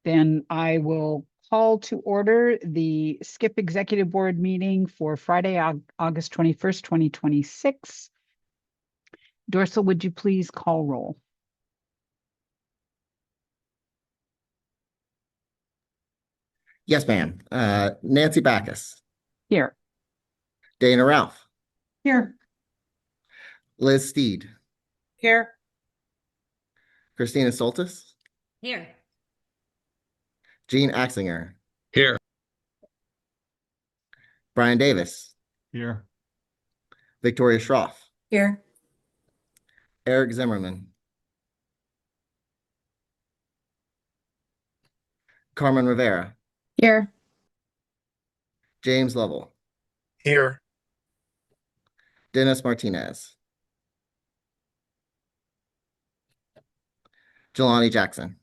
then I will call to order the SKIP Executive Board meeting for Friday, August 21st, 2026. Dorsal, would you please call roll? Yes, ma'am. Nancy Backus, Here. Dana Ralph, Here. Liz Steed, Here. Christina Soltis, Here. Gene Axinger, Here. Brian Davis, Here. Victoria Schroff, Here. Eric Zimmerman, Carmen Rivera, Here. James Lovell, Here. Dennis Martinez, Jelani Jackson.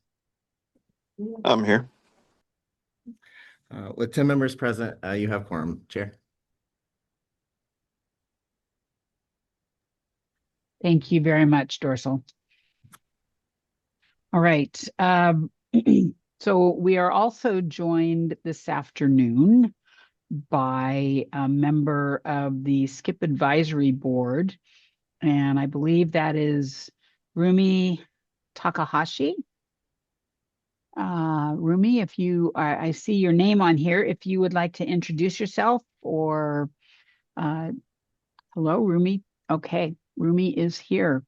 I'm here. With 10 members present, you have quorum, Chair. Thank you very much, Dorsal. All right. So we are also joined this afternoon by a member of the SKIP Advisory Board, and I believe that is Rumi Takahashi. Rumi, if you, I see your name on here, if you would like to introduce yourself or, hello, Rumi. Okay, Rumi is here.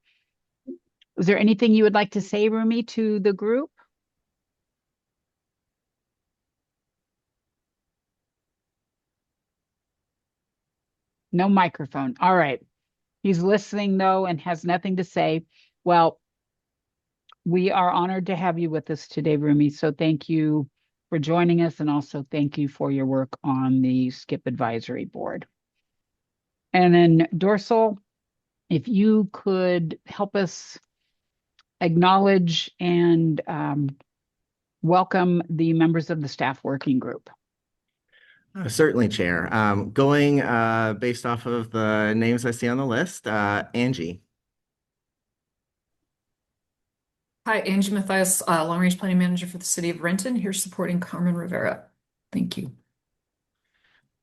Is there anything you would like to say, Rumi, to the group? No microphone. All right. He's listening, though, and has nothing to say. Well, we are honored to have you with us today, Rumi. So thank you for joining us, and also thank you for your work on the SKIP Advisory Board. And then Dorsal, if you could help us acknowledge and welcome the members of the staff working group. Certainly, Chair. Going based off of the names I see on the list, Angie. Hi, Angie Mathias, Long Range Planning Manager for the City of Renton, here supporting Carmen Rivera. Thank you.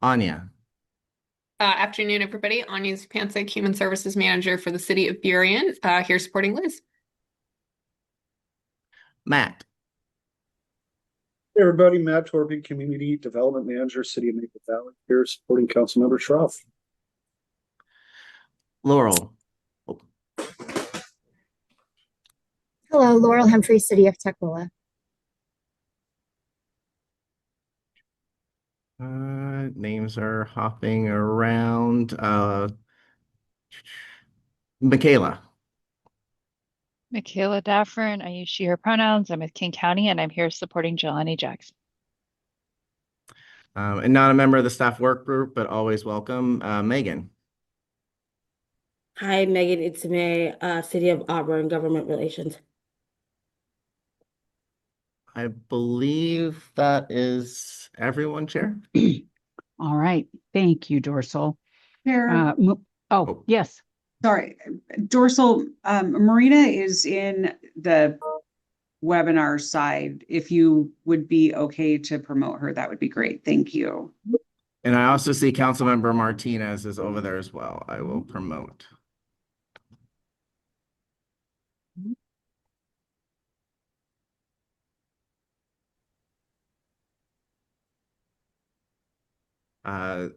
Anya. Afternoon, everybody. Anya Zupancic, Human Services Manager for the City of Burien, here supporting Liz. Matt. Hey everybody, Matt Torby, Community Development Manager, City of Maple Valley, here supporting Councilmember Schroff. Laurel. Hello, Laurel Humphrey, City of Tukwila. Names are hopping around. Michaela. Michaela Daffern, I use she, her pronouns. I'm with King County, and I'm here supporting Jelani Jackson. And not a member of the staff work group, but always welcome, Megan. Hi, Megan Itzame, City of Auburn, Government Relations. I believe that is everyone, Chair. All right. Thank you, Dorsal. Here. Yes. Sorry, Dorsal, Marina is in the webinar side. If you would be okay to promote her, that would be great. Thank you. And I also see Councilmember Martinez is over there as well. I will promote.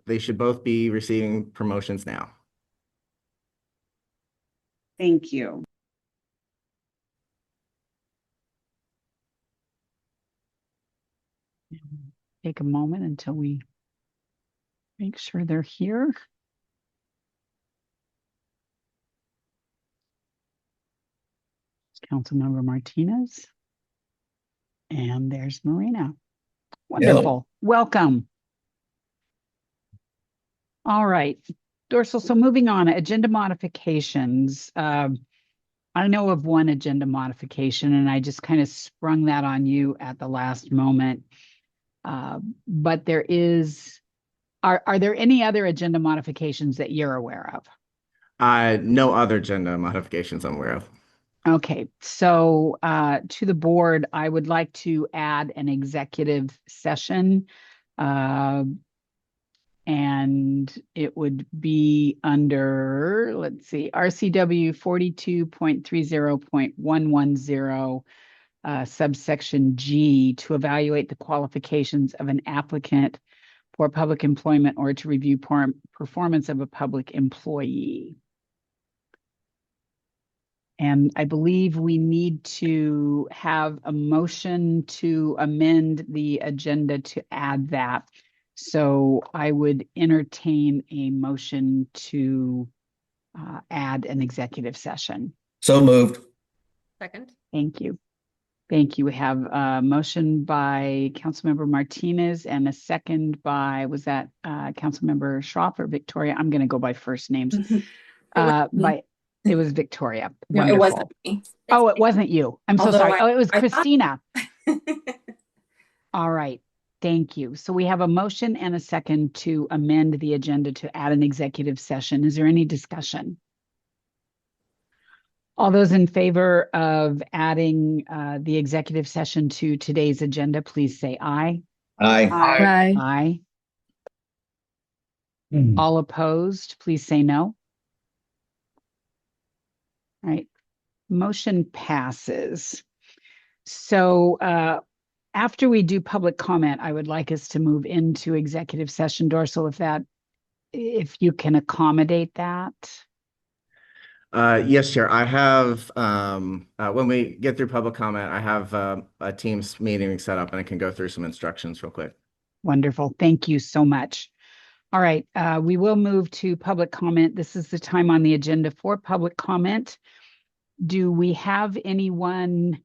They should both be receiving promotions now. Thank you. Take a moment until we make sure they're here. Councilmember Martinez. And there's Marina. Wonderful. Hello. Welcome. All right, Dorsal. So moving on, agenda modifications. I know of one agenda modification, and I just kind of sprung that on you at the last moment. But there is, are there any other agenda modifications that you're aware of? No other agenda modifications I'm aware of. Okay, so to the board, I would like to add an executive session. And it would be under, let's see, RCW 42.30.110, subsection G, to evaluate the qualifications of an applicant for public employment or to review performance of a public employee. And I believe we need to have a motion to amend the agenda to add that. So I would entertain a motion to add an executive session. So moved. Second. Thank you. Thank you. We have a motion by Councilmember Martinez and a second by, was that Councilmember Schroff or Victoria? I'm going to go by first names. It was Victoria. No, Wonderful. it wasn't me. Oh, it wasn't you. I'm so Although sorry. I- Oh, it was I thought- Christina. All right. Thank you. So we have a motion and a second to amend the agenda to add an executive session. Is there any discussion? All those in favor of adding the executive session to today's agenda, please say aye. Aye. Aye. Aye. All opposed, please say no. All right. Motion passes. So after we do public comment, I would like us to move into executive session. Dorsal, if you can accommodate that. Yes, Chair. I have, when we get through public comment, I have a Teams meeting set up and I can go through some instructions real quick. Wonderful. Thank you so much. All right. We will move to public comment. This is the time on the agenda for public comment. Do we have anyone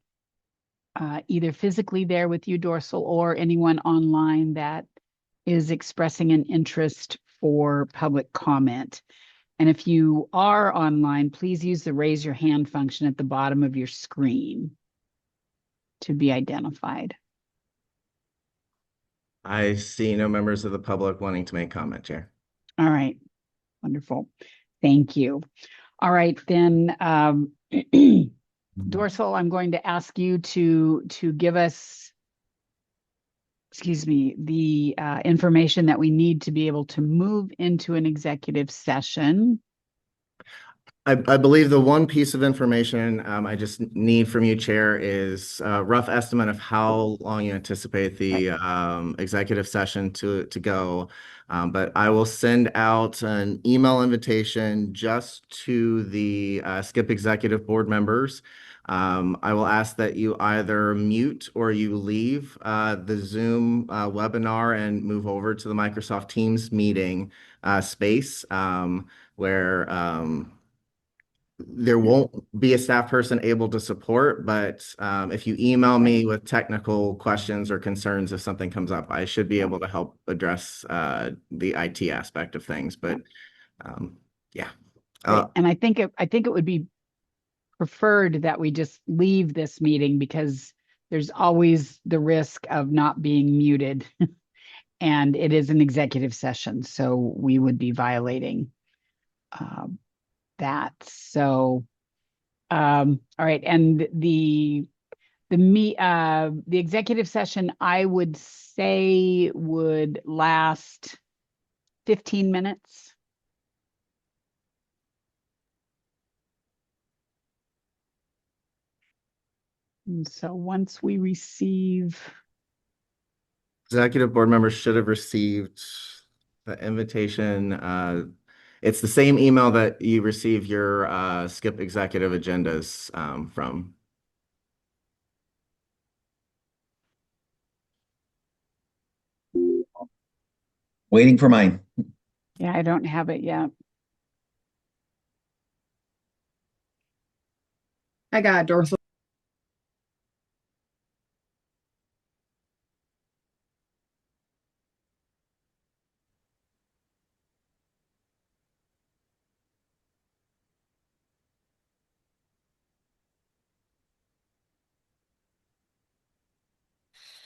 either physically there with you, Dorsal, or anyone online that is expressing an interest for public comment? And if you are online, please use the raise your hand function at the bottom of your screen to be identified. I see no members of the public wanting to make comment, Chair. All right. Wonderful. Thank you. All right, then, Dorsal, I'm going to ask you to give us, excuse me, the information that we need to be able to move into an executive session. I believe the one piece of information I just need from you, Chair, is a rough estimate of how long you anticipate the executive session to go. But I will send out an email invitation just to the SKIP Executive Board members. I will ask that you either mute or you leave the Zoom webinar and move over to the Microsoft Teams meeting space where there won't be a staff person able to support, but if you email me with technical questions or concerns, if something comes up, I should be able to help address the IT aspect of things. But yeah. And I think it would be preferred that we just leave this meeting because there's always the risk of not being muted. And it is an executive session, so we would be violating that. So, all right. And the executive session, I would say, would last 15 minutes. And so once we receive, Executive board members should have received the invitation. It's the same email that you receive your SKIP executive agendas from. Waiting for mine. yeah, I don't have it yet. I got Dorsal.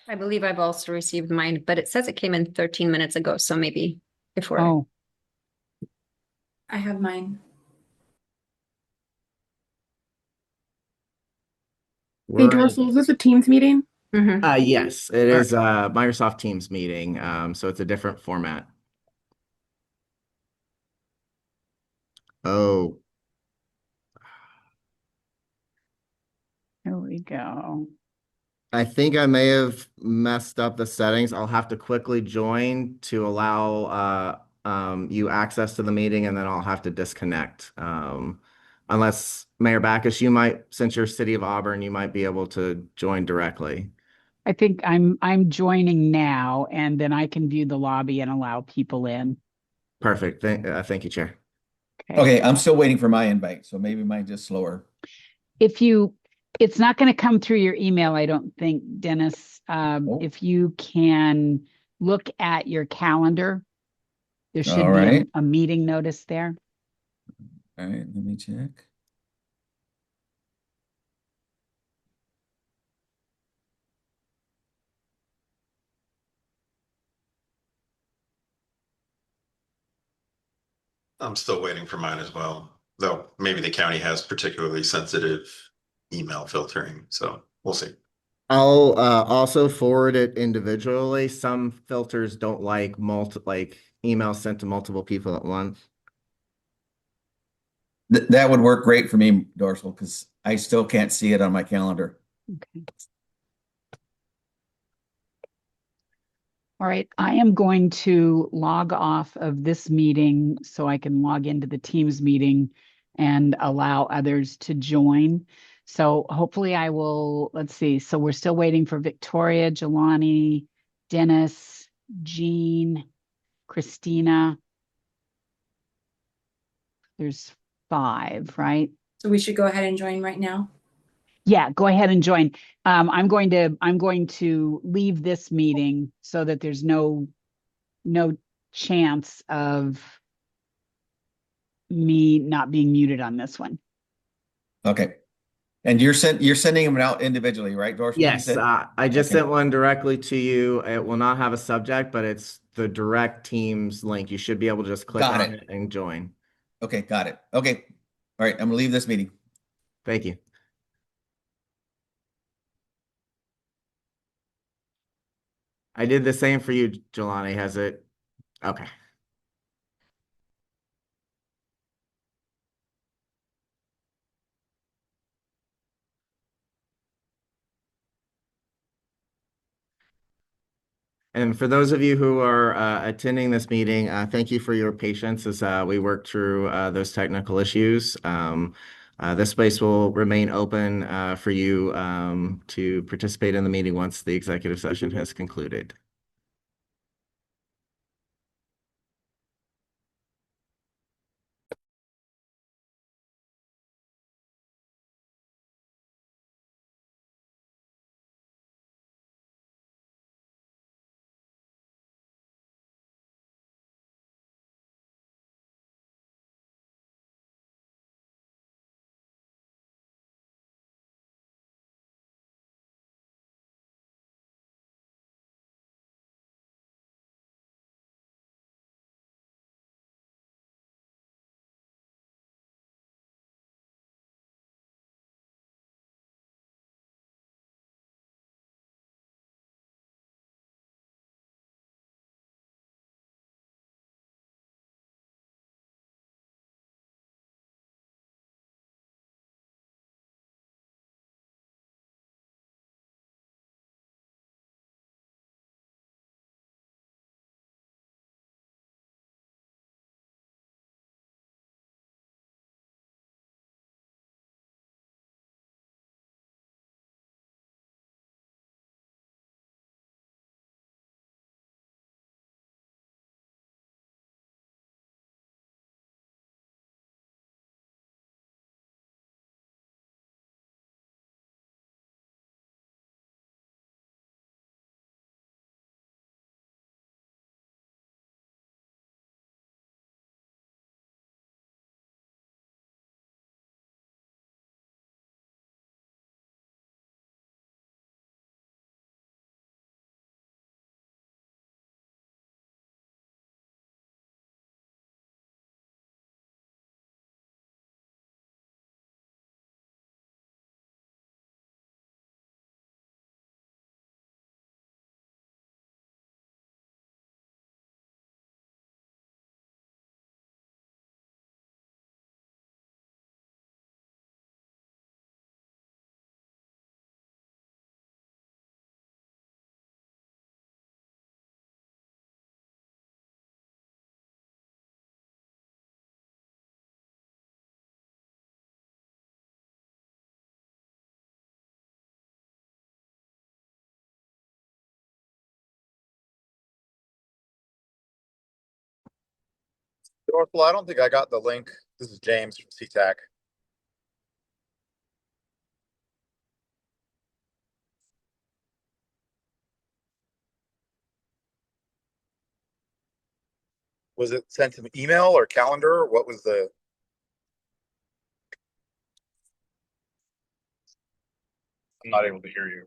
I believe I've also received mine, but it says it came in 13 minutes ago. So maybe before. Oh, I have mine. We're in- Dorsal, is this a Teams meeting? yes, it is a Microsoft Teams meeting. So it's a different format. Oh, Here we go. I think I may have messed up the settings. I'll have to quickly join to allow you access to the meeting, and then I'll have to disconnect. Unless Mayor Backus, you might, since you're City of Auburn, you might be able to join directly. I think I'm joining now, and then I can view the lobby and allow people in. Perfect. Thank you, Chair. Okay, I'm still waiting for my invite, so maybe mine's just slower. It's not going to come through your email, I don't think, Dennis. If you can look at your calendar, there should All be right. a meeting notice there. All right, let me check. I'm still waiting for mine as well, though maybe the county has particularly sensitive email filtering, so we'll see. I'll also forward it individually. Some filters don't like emails sent to multiple people at once. That would work great for me, Dorsal, because I still can't see it on my calendar. Okay. All right, I am going to log off of this meeting so I can log into the Teams meeting and allow others to join. So hopefully I will, let's see. So we're still waiting for Victoria, Jelani, Dennis, Jean, Christina. There's 5, right? So we should go ahead and join right now. Yeah, go ahead and join. I'm going to leave this meeting so that there's no chance of me not being muted on this one. Okay. And you're sending them out individually, right, Dorsal? You Yes, said? I just Okay. sent one directly to you. It will not have a subject, but it's the direct Teams link. You should be able to just click Got on it. it and join. Okay, got it. Okay. All right, I'm gonna leave this meeting. Thank you. I did the same for you, Jelani. Has it? Okay. And for those of you who are attending this meeting, thank you for your patience as we work through those technical issues. This space will remain open for you to participate in the meeting once the executive session has concluded. Well, I don't think I got the link. This is James from CTAC. Was it sent to email or calendar? Or what was the? I'm not able to hear you.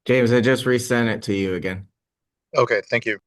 James, I just resent it to you again. Okay, thank you.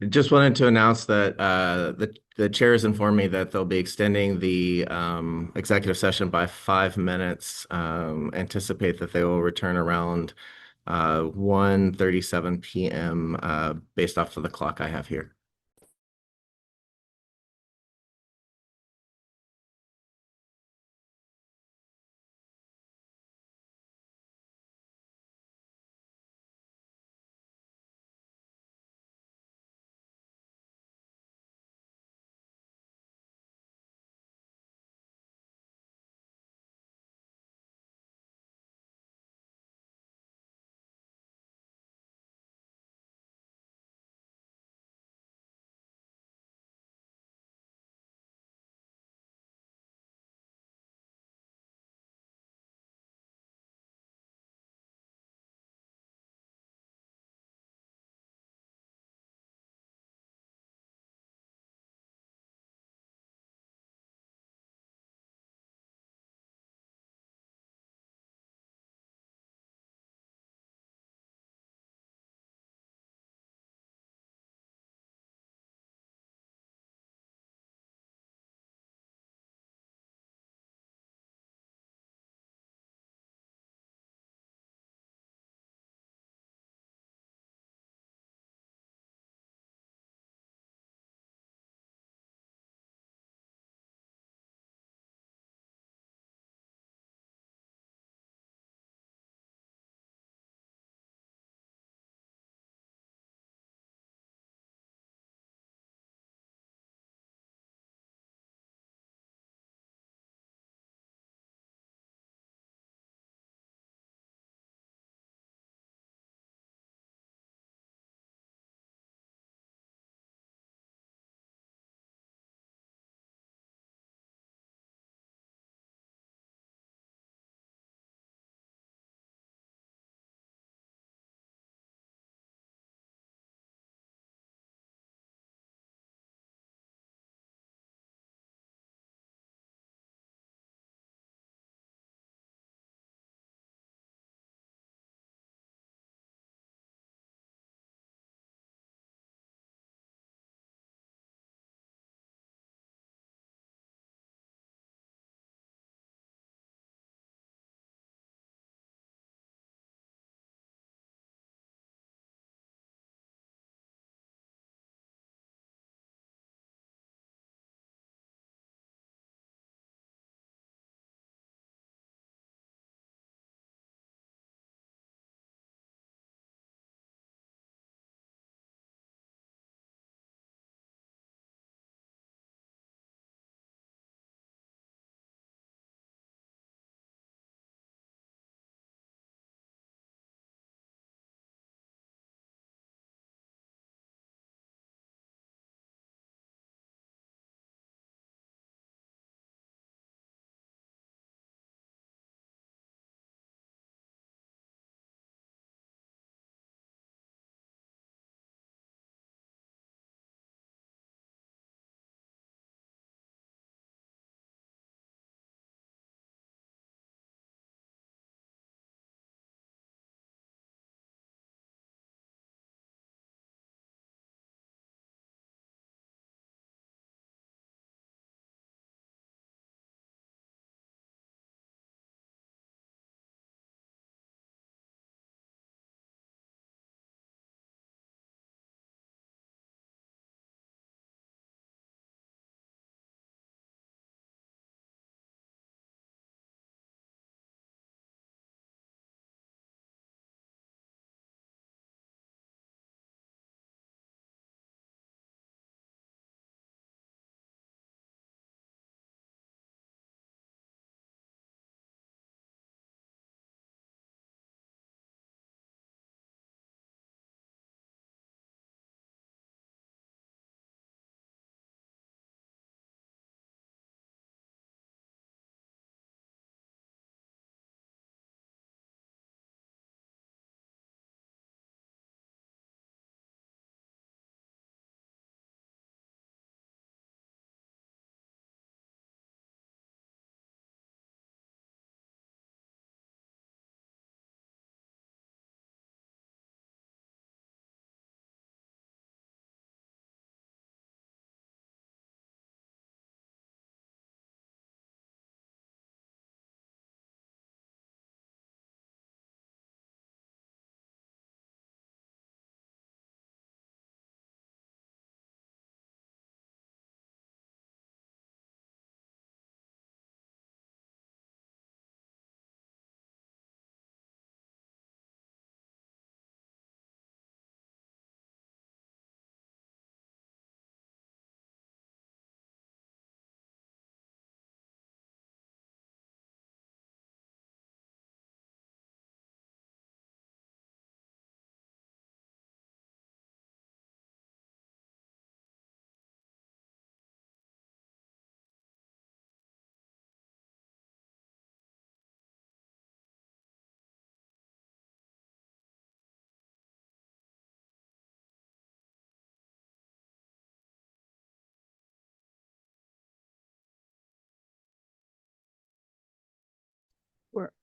Just wanted to announce that the chair has informed me that they'll be extending the executive session by 5 minutes. Anticipate that they will return around 1:37 p.m. Based off of the clock I have here.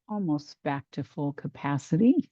almost back to full capacity.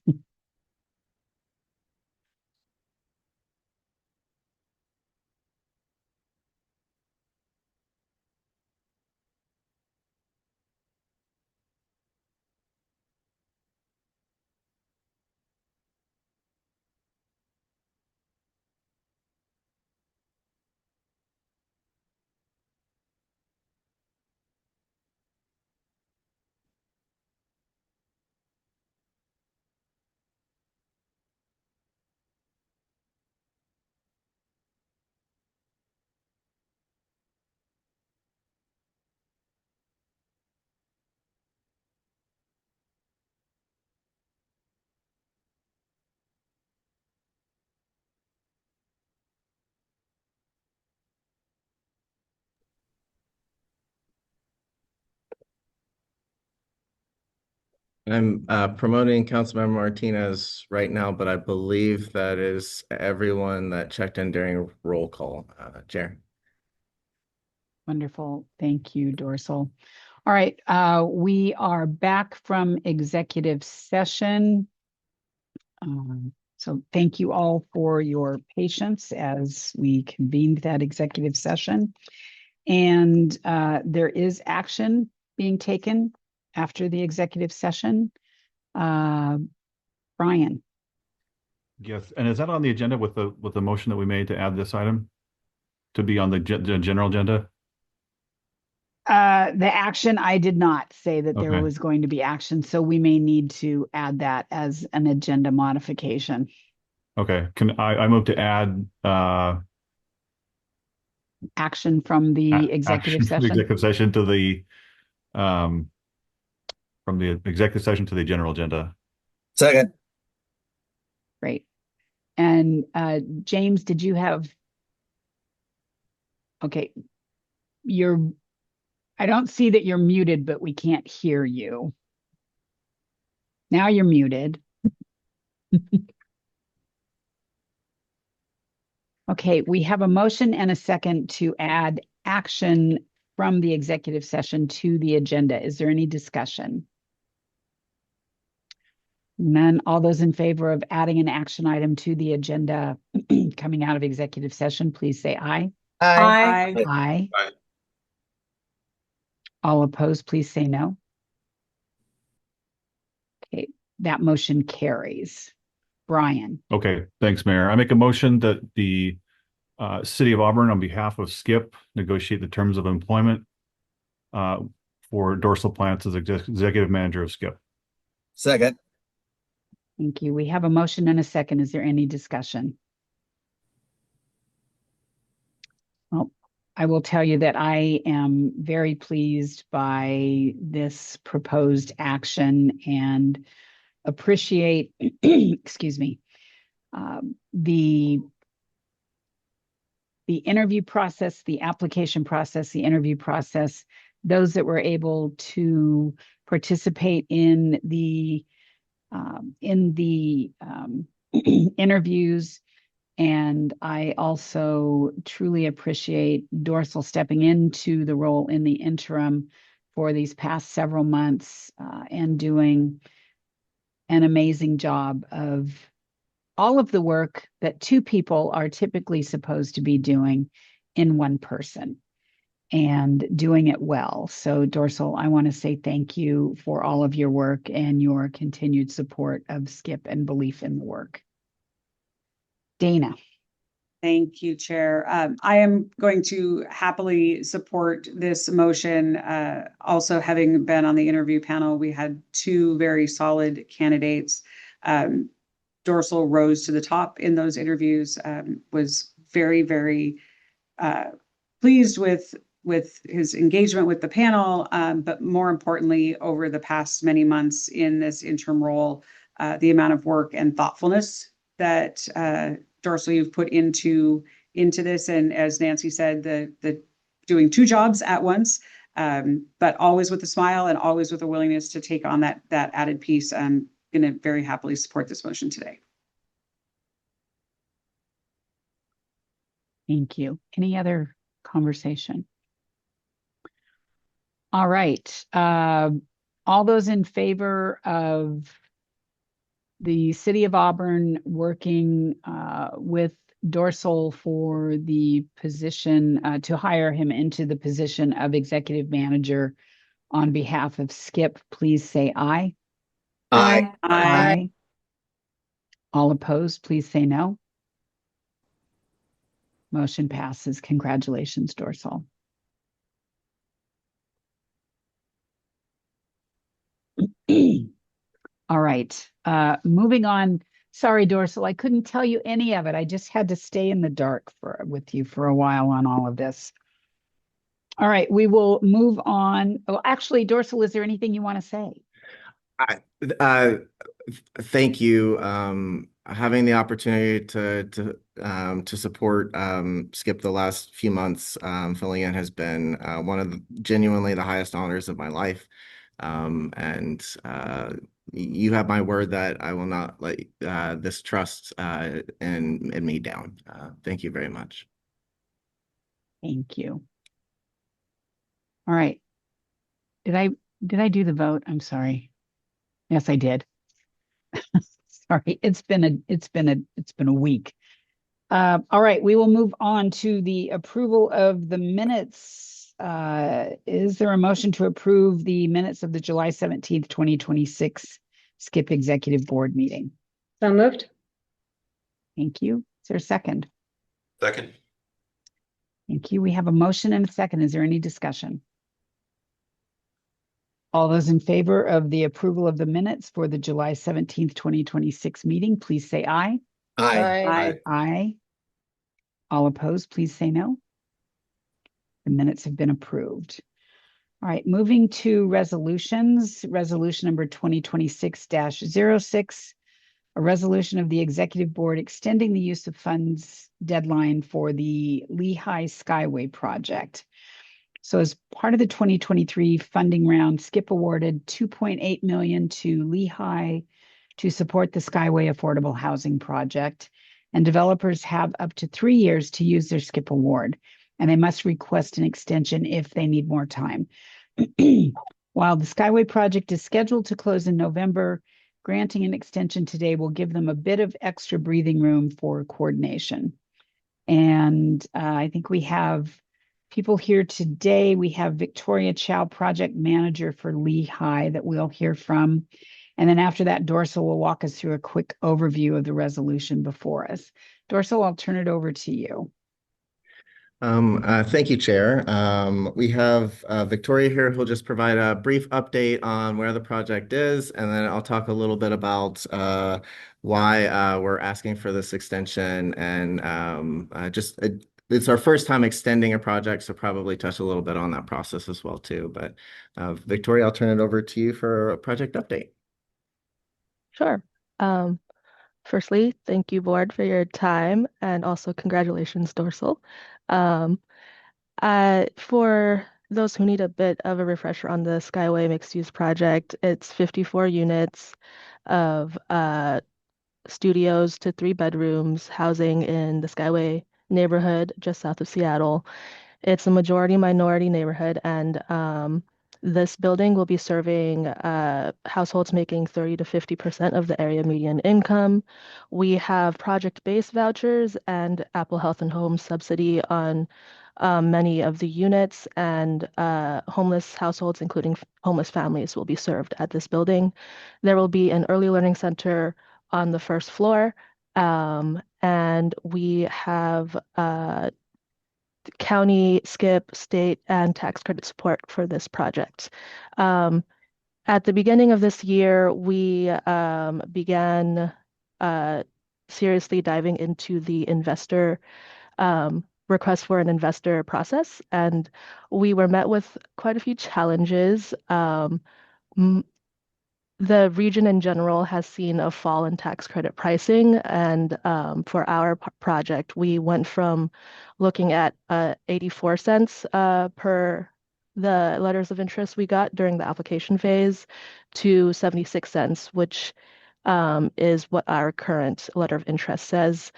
I'm promoting Councilmember Martinez right now, but I believe that is everyone that checked in during roll call, Chair. Wonderful. Thank you, Dorsal. All right, we are back from executive session. So thank you all for your patience as we convened that executive session. And there is action being taken after the executive session. Brian. Yes, and is that on the agenda with the motion that we made to add this item to be on the general agenda? The action, I did not say that there Okay. was going to be action, so we may need to add that as an agenda modification. Okay, I move to add Action from the executive action from the session. executive session to the from the executive session to the general agenda. Second. Great. And James, did you have? Okay, I don't see that you're muted, but we can't hear you. Now you're muted. Okay, we have a motion and a second to add action from the executive session to the agenda. Is there any discussion? None. All those in favor of adding an action item to the agenda coming out of executive session, please say aye. Aye. Aye. Aye. All opposed, please say no. Okay, that motion carries. Brian. Okay, thanks, Mayor. I make a motion that the City of Auburn, on behalf of Skip, negotiate the terms of employment for Dorsal Plants as executive manager of Skip. Second. Thank you. We have a motion and a second. Is there any discussion? Well, I will tell you that I am very pleased by this proposed action and appreciate, excuse me, the interview process, the application process, the interview process, those that were able to participate in the interviews. And I also truly appreciate Dorsal stepping into the role in the interim for these past several months and doing an amazing job of all of the work that two people are typically supposed to be doing in one person and doing it well. So Dorsal, I want to say thank you for all of your work and your continued support of Skip and belief in the work. Dana. Thank you, Chair. I am going to happily support this motion. Also, having been on the interview panel, we had two very solid candidates. Dorsal rose to the top in those interviews, was very, very pleased with his engagement with the panel, but more importantly, over the past many months in this interim role, the amount of work and thoughtfulness that Dorsal, you've put into this, and as Nancy said, the doing two jobs at once, but always with a smile and always with a willingness to take on that added piece. I'm going to very happily support this motion today. Thank you. Any other conversation? All right. All those in favor of the City of Auburn working with Dorsal for the position to hire him into the position of executive manager on behalf of Skip, please say aye. Aye. Aye. All opposed, please say no. Motion passes. Congratulations, Dorsal. All right. Moving on. Sorry, Dorsal, I couldn't tell you any of it. I just had to stay in the dark with you for a while on all of this. All right, we will move on. Oh, actually, Dorsal, is there anything you want to say? Thank you. Having the opportunity to support Skip the last few months, filling in has been one of genuinely the highest honors of my life. And you have my word that I will not let this trust in me down. Thank you very much. Thank you. All right. Did I do the vote? I'm sorry. Yes, I did. Sorry, it's been a week. All right, we will move on to the approval of the minutes. Is there a motion to approve the minutes of the July 17th, 2026 Skip Executive Board meeting? So moved. Thank you. Is there a second? Second. Thank you. We have a motion and a second. Is there any discussion? All those in favor of the approval of the minutes for the July 17th, 2026 meeting, please say aye. Aye. Aye. All opposed, please say no. The minutes have been approved. All right, moving to resolutions. Resolution number 2026-06, a resolution of the Executive Board extending the use of funds deadline for the LIHI Skyway Project. So as part of the 2023 funding round, Skip awarded $2.8 million to LIHI to support the Skyway Affordable Housing Project. And developers have up to 3 years to use their Skip award, and they must request an extension if they need more time. While the Skyway project is scheduled to close in November, granting an extension today will give them a bit of extra breathing room for coordination. And I think we have people here today. We have Victoria Chow, project manager for LIHI, that we'll hear from. And then after that, Dorsal will walk us through a quick overview of the resolution before us. Dorsal, I'll turn it over to you. Thank you, Chair. We have Victoria here who'll just provide a brief update on where the project is, and then I'll talk a little bit about why we're asking for this extension, and it's our first time extending a project, so probably touch a little bit on that process as well too. But Victoria, I'll turn it over to you for a project update. Sure. Firstly, thank you, board, for your time, and also congratulations, Dorsal. For those who need a bit of a refresher on the Skyway mixed-use project, it's 54 units of studios to 3 bedrooms, housing in the Skyway neighborhood just south of Seattle. It's a majority minority neighborhood, and this building will be serving households making 30 to 50% of the area median income. We have project-based vouchers and Apple Health and Home subsidy on many of the units, and homeless households, including homeless families, will be served at this building. There will be an early learning center on the first floor, and we have county, SKIP, state, and tax credit support for this project. At the beginning of this year, we began seriously diving into the investor request for an investor process, and we were met with quite a few challenges. The region in general has seen a fall in tax credit pricing, and for our project, we went from looking at 84 cents per the letters of interest we got during the application phase to 76 cents, which is what our current letter of interest says.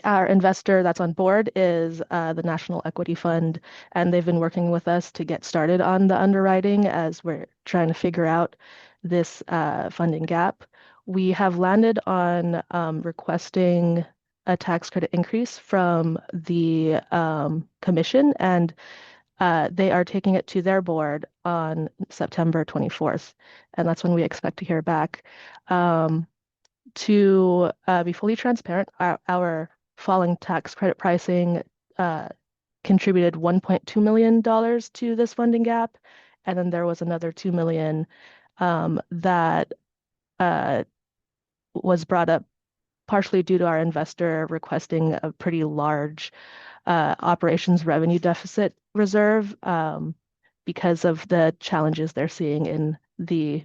Our investor that's on board is the National Equity Fund, and they've been working with us to get started on the underwriting as we're trying to figure out this funding gap. We have landed on requesting a tax credit increase from the commission, and they are taking it to their board on September 24th, and that's when we expect to hear back. To be fully transparent, our falling tax credit pricing contributed $1.2 million to this funding gap, and then there was another $2 million that was brought up partially due to our investor requesting a pretty large operations revenue deficit reserve because of the challenges they're seeing in the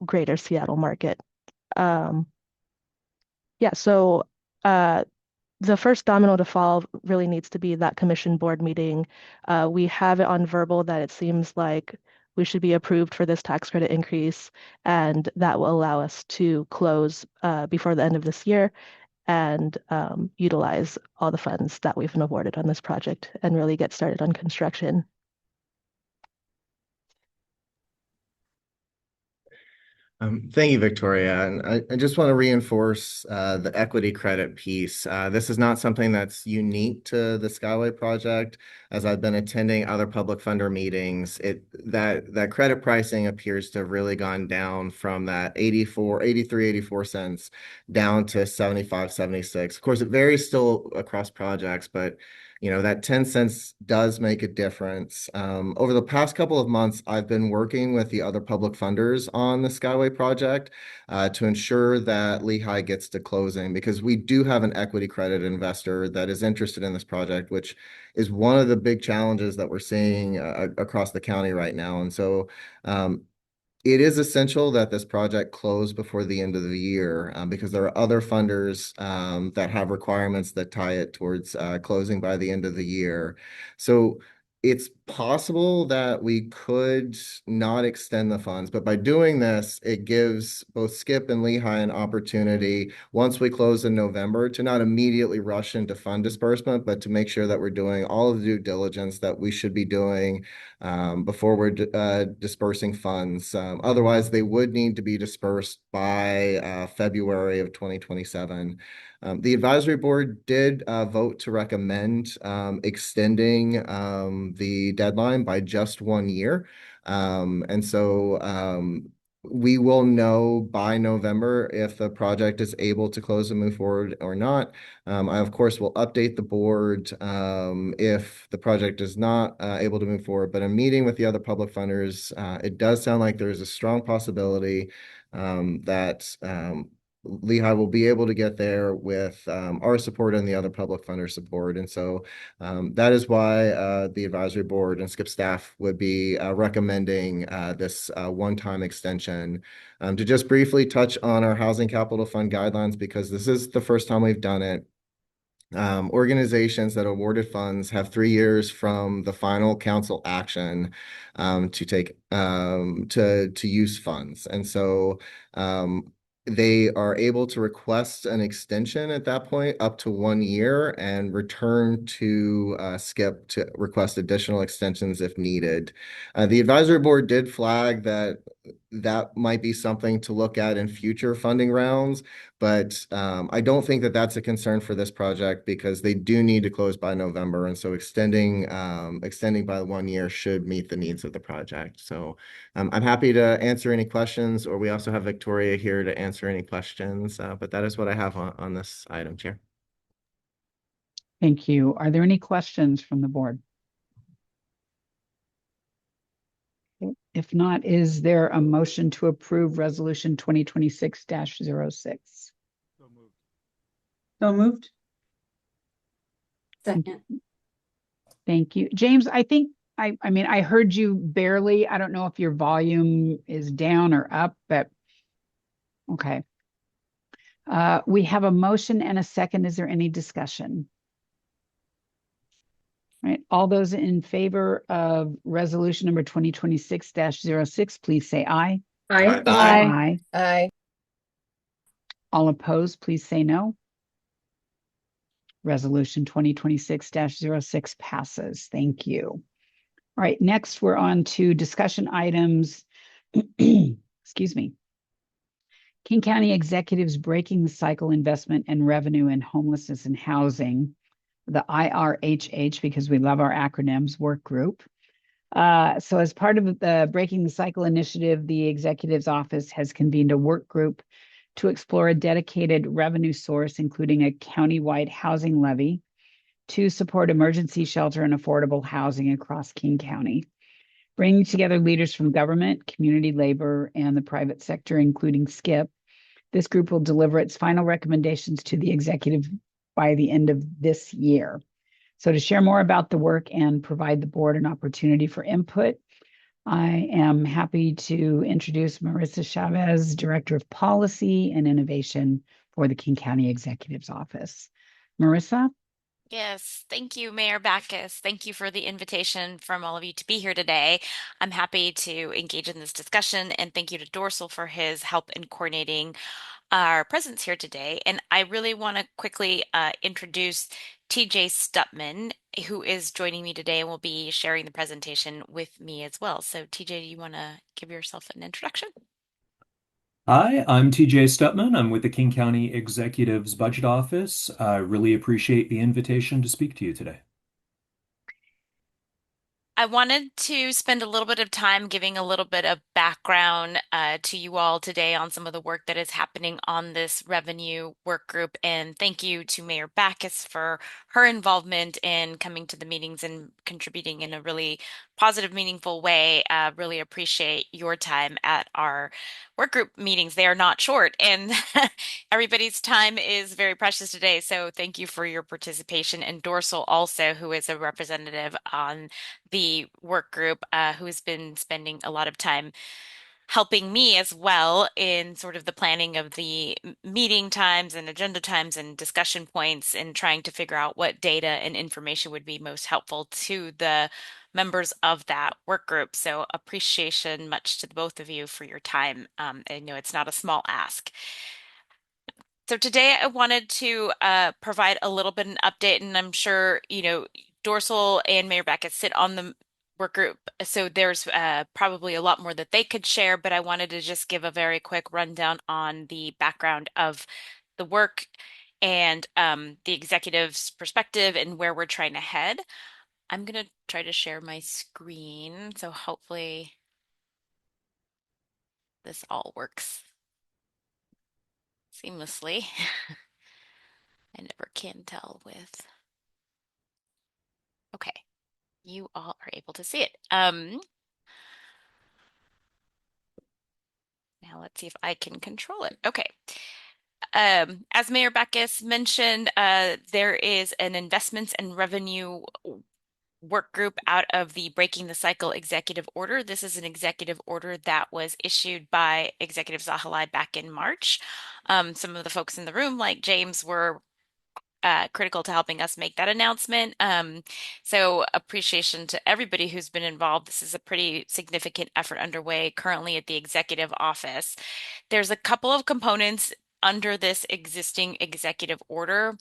greater Seattle market. Yeah, so the first domino to fall really needs to be that commission board meeting. We have it on verbal that it seems like we should be approved for this tax credit increase, and that will allow us to close before the end of this year and utilize all the funds that we've been awarded on this project and really get started on construction. Thank you, Victoria. And I just want to reinforce the equity credit piece. This is not something that's unique to the Skyway project. As I've been attending other public funder meetings, that credit pricing appears to have really gone down from that 84 cents down to 75, 76. Of course, it varies still across projects, but that 10 cents does make a difference. Over the past couple of months, I've been working with the other public funders on the Skyway project to ensure that LIHI gets to closing, because we do have an equity credit investor that is interested in this project, which is one of the big challenges that we're seeing across the county right now. And so it is essential that this project close before the end of the year because there are other funders that have requirements that tie it towards closing by the end of the year. So it's possible that we could not extend the funds, but by doing this, it gives both Skip and LIHI an opportunity once we close in November to not immediately rush into fund disbursement, but to make sure that we're doing all of the due diligence that we should be doing before we're dispersing funds. Otherwise, they would need to be dispersed by February of 2027. The advisory board did vote to recommend extending the deadline by just 1 year. And so we will know by November if the project is able to close and move forward or not. I, of course, will update the board if the project is not able to move forward. But in meeting with the other public funders, it does sound like there's a strong possibility that LIHI will be able to get there with our support and the other public funder support. And so that is why the advisory board and Skip staff would be recommending this one-time extension. To just briefly touch on our Housing Capital Fund guidelines, because this is the first time we've done it. Organizations that awarded funds have 3 years from the final council action to take to use funds. And so they are able to request an extension at that point up to 1 year and return to Skip to request additional extensions if needed. The advisory board did flag that might be something to look at in future funding rounds, but I don't think that that's a concern for this project because they do need to close by November, and so extending by 1 year should meet the needs of the project. So I'm happy to answer any questions, or we also have Victoria here to answer any questions, but that is what I have on this item, Chair. Thank you. Are there any questions from the board? If not, is there a motion to approve resolution 2026-06? So moved. Second. Thank you. James, I think, I mean, I heard you barely. I don't know if your volume is down or up, but okay. We have a motion and a second. Is there any discussion? Right. All those in favor of resolution number 2026-06, please say aye. Aye. Aye. Aye. All opposed, please say no. Resolution 2026-06 passes. Thank you. All right, next we're on to discussion items. Excuse me. King County Executives Breaking the Cycle Investment and Revenue in Homelessness and Housing, the IRHH, because we love our acronyms, work group. So as part of the Breaking the Cycle initiative, the Executive's Office has convened a work group to explore a dedicated revenue source, including a countywide housing levy, to support emergency shelter and affordable housing across King County. Bringing together leaders from government, community labor, and the private sector, including SKIP, this group will deliver its final recommendations to the executive by the end of this year. So to share more about the work and provide the board an opportunity for input, I am happy to introduce Marissa Chavez, Director of Policy and Innovation for the King County Executive's Office. Marissa? Yes, thank you, Mayor Backus. Thank you for the invitation from all of you to be here today. I'm happy to engage in this discussion, and thank you to Dorsal for his help in coordinating our presence here today. And I really want to quickly introduce TJ Stutman, who is joining me today and will be sharing the presentation with me as well. So TJ, do you want to give yourself an introduction? Hi, I'm TJ Stutman. I'm with the King County Executive's Budget Office. I really appreciate the invitation to speak to you today. I wanted to spend a little bit of time giving a little bit of background to you all today on some of the work that is happening on this revenue work group. And thank you to Mayor Backus for her involvement in coming to the meetings and contributing in a really positive, meaningful way. Really appreciate your time at our work group meetings. They are not short, and everybody's time is very precious today. So thank you for your participation. And Dorsal also, who is a representative on the work group, who has been spending a lot of time helping me as well in sort of the planning of the meeting times and agenda times and discussion points, and trying to figure out what data and information would be most helpful to the members of that work group. So appreciation much to both of you for your time. I know it's not a small ask. So today I wanted to provide a little bit of an update, and I'm sure, Dorsal and Mayor Beckett sit on the work group, so there's probably a lot more that they could share, but I wanted to just give a very quick rundown on the background of the work and the executive's perspective and where we're trying to head. I'm going to try to share my screen, so hopefully this all works seamlessly. I never can tell with. Okay, you all are able to see it. Now let's see if I can control it. Okay. As Mayor Backus mentioned, there is an investments and revenue work group out of the Breaking the Cycle executive order. This is an executive order that was issued by Executive Zahalai back in March. Some of the folks in the room, like James, were critical to helping us make that announcement. So appreciation to everybody who's been involved. This is a pretty significant effort underway currently at the executive office. There's a couple of components under this existing executive order.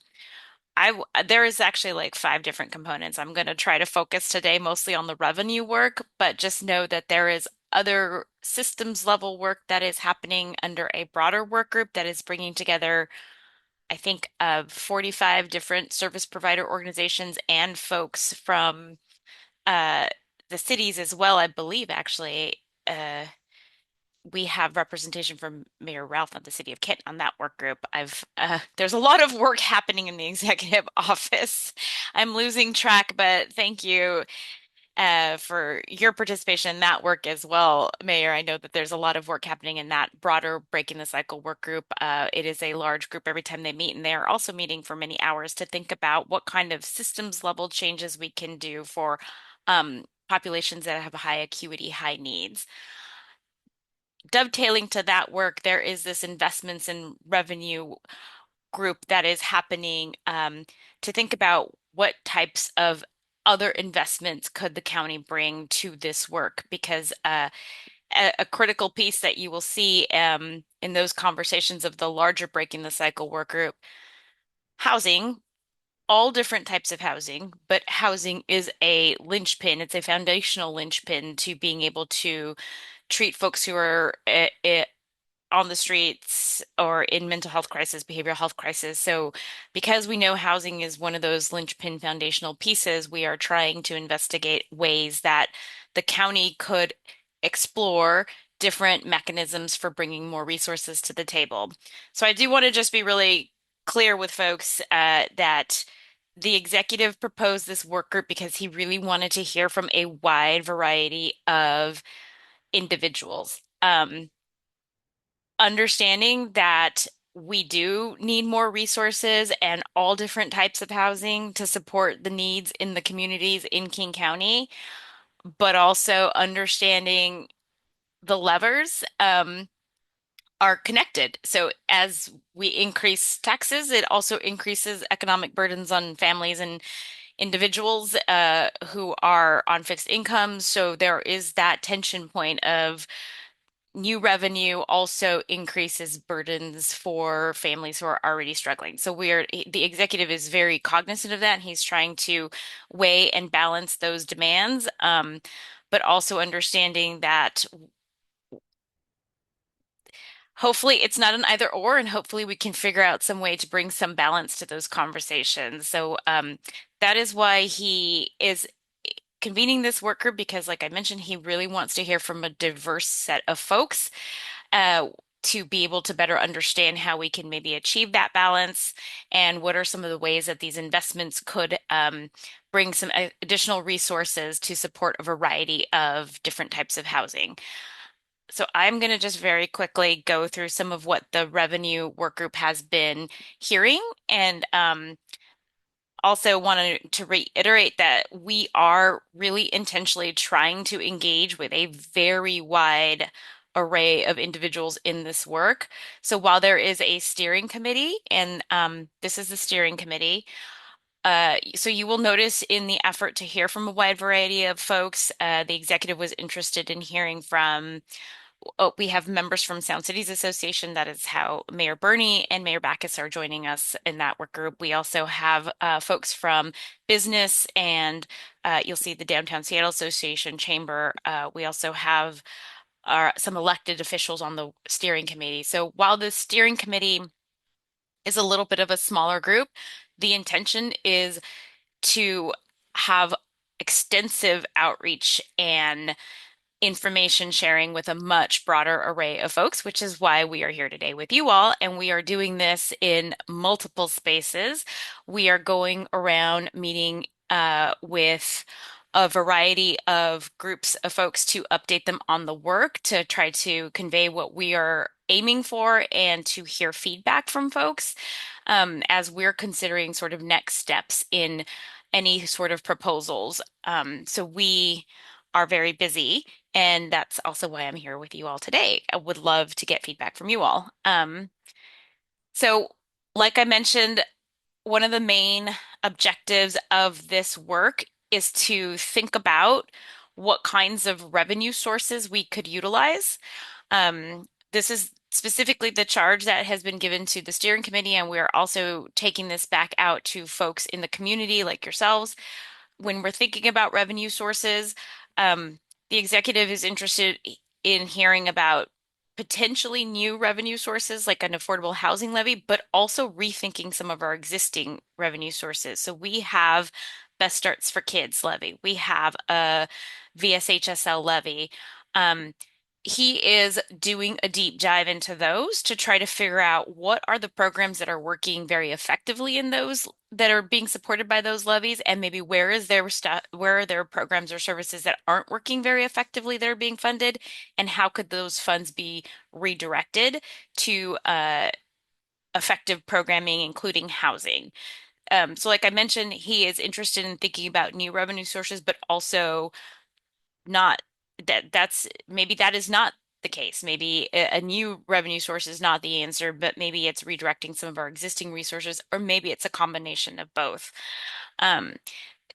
There is actually like 5 different components. I'm going to try to focus today mostly on the revenue work, but just know that there is other systems level work that is happening under a broader work group that is bringing together, I think, 45 different service provider organizations and folks from the cities as well. I believe actually we have representation from Mayor Ralph of the city of Kent on that work group. There's a lot of work happening in the executive office. I'm losing track, but thank you for your participation in that work as well, Mayor. I know that there's a lot of work happening in that broader Breaking the Cycle work group. It is a large group every time they meet, and they are also meeting for many hours to think about what kind of systems level changes we can do for populations that have high acuity, high needs. Dovetailing to that work, there is this investments in revenue group that is happening to think about what types of other investments could the county bring to this work, because a critical piece that you will see in those conversations of the larger Breaking the Cycle work group, housing all different types of housing, but housing is a linchpin. It's a foundational linchpin to being able to treat folks who are on the streets or in mental health crisis, behavioral health crisis. So because we know housing is one of those linchpin foundational pieces, we are trying to investigate ways that the county could explore different mechanisms for bringing more resources to the table. So I do want to just be really clear with folks that the executive proposed this work group because he really wanted to hear from a wide variety of individuals. Understanding that we do need more resources and all different types of housing to support the needs in the communities in King County, but also understanding the levers are connected. So as we increase taxes, it also increases economic burdens on families and individuals who are on fixed incomes. So there is that tension point of new revenue also increases burdens for families who are already struggling. So the executive is very cognizant of that, and he's trying to weigh and balance those demands, but also understanding that hopefully it's not an either or, and hopefully we can figure out some way to bring some balance to those conversations. So that is why he is convening this work group, because like I mentioned, he really wants to hear from a diverse set of folks to be able to better understand how we can maybe achieve that balance and what are some of the ways that these investments could bring some additional resources to support a variety of different types of housing. So I'm going to just very quickly go through some of what the revenue work group has been hearing, and also wanted to reiterate that we are really intentionally trying to engage with a very wide array of individuals in this work. So while there is a steering committee, and this is the steering committee, so you will notice in the effort to hear from a wide variety of folks, the executive was interested in hearing from we have members from Sound Cities Association. That is how Mayor Bernie and Mayor Backus are joining us in that work group. We also have folks from business, and you'll see the Downtown Seattle Association Chamber. We also have some elected officials on the steering committee. So while the steering committee is a little bit of a smaller group, the intention is to have extensive outreach and information sharing with a much broader array of folks, which is why we are here today with you all. And we are doing this in multiple spaces. We are going around meeting with a variety of groups of folks to update them on the work, to try to convey what we are aiming for and to hear feedback from folks as we're considering sort of next steps in any sort of proposals. So we are very busy, and that's also why I'm here with you all today. I would love to get feedback from you all. So like I mentioned, one of the main objectives of this work is to think about what kinds of revenue sources we could utilize. This is specifically the charge that has been given to the steering committee, and we're also taking this back out to folks in the community like yourselves. When we're thinking about revenue sources, the executive is interested in hearing about potentially new revenue sources like an affordable housing levy, but also rethinking some of our existing revenue sources. So we have Best Starts for Kids levy. We have a VSHSL levy. He is doing a deep dive into those to try to figure out what are the programs that are working very effectively in those that are being supported by those levies, and maybe where are there programs or services that aren't working very effectively that are being funded, and how could those funds be redirected to effective programming, including housing. So like I mentioned, he is interested in thinking about new revenue sources, but also not that's maybe that is not the case. Maybe a new revenue source is not the answer, but maybe it's redirecting some of our existing resources, or maybe it's a combination of both.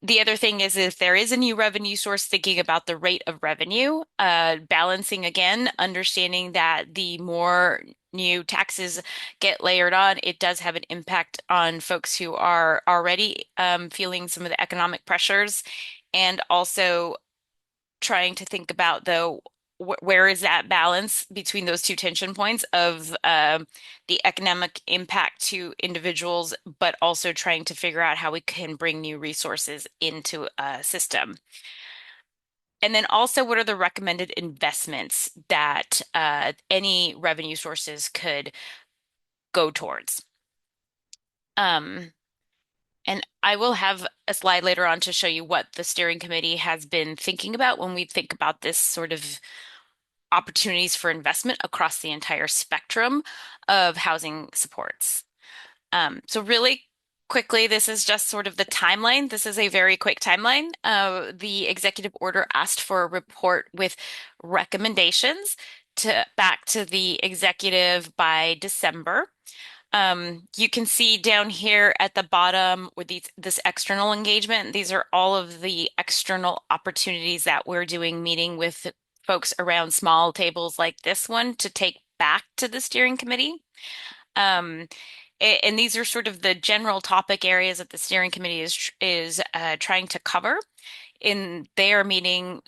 The other thing is if there is a new revenue source, thinking about the rate of revenue, balancing again, understanding that the more new taxes get layered on, it does have an impact on folks who are already feeling some of the economic pressures, and also trying to think about though where is that balance between those two tension points of the economic impact to individuals, but also trying to figure out how we can bring new resources into a system. And then also, what are the recommended investments that any revenue sources could go towards? And I will have a slide later on to show you what the steering committee has been thinking about when we think about this sort of opportunities for investment across the entire spectrum of housing supports. So really quickly, this is just sort of the timeline. This is a very quick timeline. The executive order asked for a report with recommendations back to the executive by December. You can see down here at the bottom with this external engagement, these are all of the external opportunities that we're doing, meeting with folks around small tables like this one to take back to the steering committee. And these are sort of the general topic areas that the steering committee is trying to cover in their meeting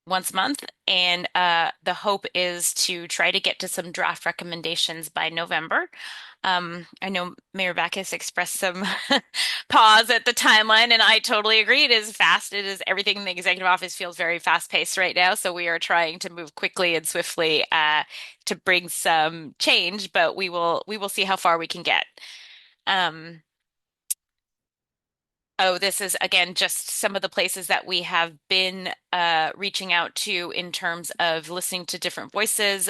once a month. And the hope is to try to get to some draft recommendations by November. I know Mayor Backus expressed some pause at the timeline, and I totally agree. It is fast. It is everything in the executive office feels very fast paced right now. So we are trying to move quickly and swiftly to bring some change, but we will see how far we can get. Oh, this is again just some of the places that we have been reaching out to in terms of listening to different voices,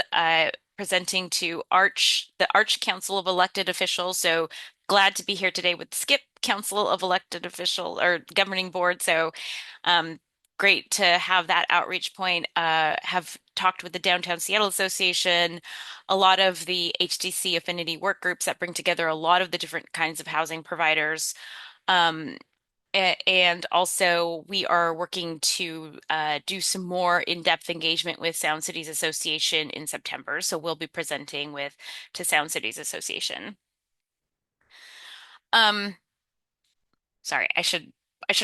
presenting to the Arch Council of Elected Officials. So glad to be here today with SKIP Council of Elected Official or Governing Board. So great to have that outreach point. Have talked with the Downtown Seattle Association, a lot of the HDC affinity work groups that bring together a lot of the different kinds of housing providers. And also, we are working to do some more in-depth engagement with Sound Cities Association in September. So we'll be presenting to Sound Cities Association. Sorry, I should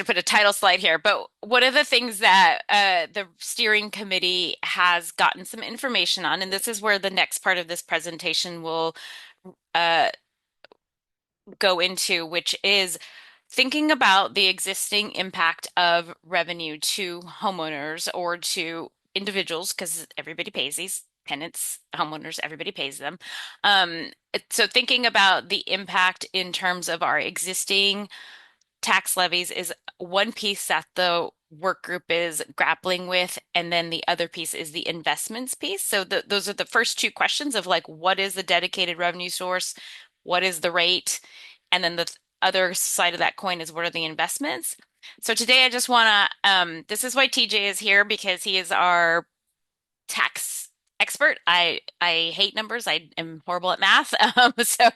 put a title slide here. But one of the things that the steering committee has gotten some information on, and this is where the next part of this presentation will go into, which is thinking about the existing impact of revenue to homeowners or to individuals, because everybody pays these tenants, homeowners, everybody pays them. So thinking about the impact in terms of our existing tax levies is one piece that the work group is grappling with, and then the other piece is the investments piece. So those are the first two questions of like, what is the dedicated revenue source? What is the rate? And then the other side of that coin is what are the investments? So today I just want to, this is why TJ is here, because he is our tax expert. I hate numbers. I am horrible at math. So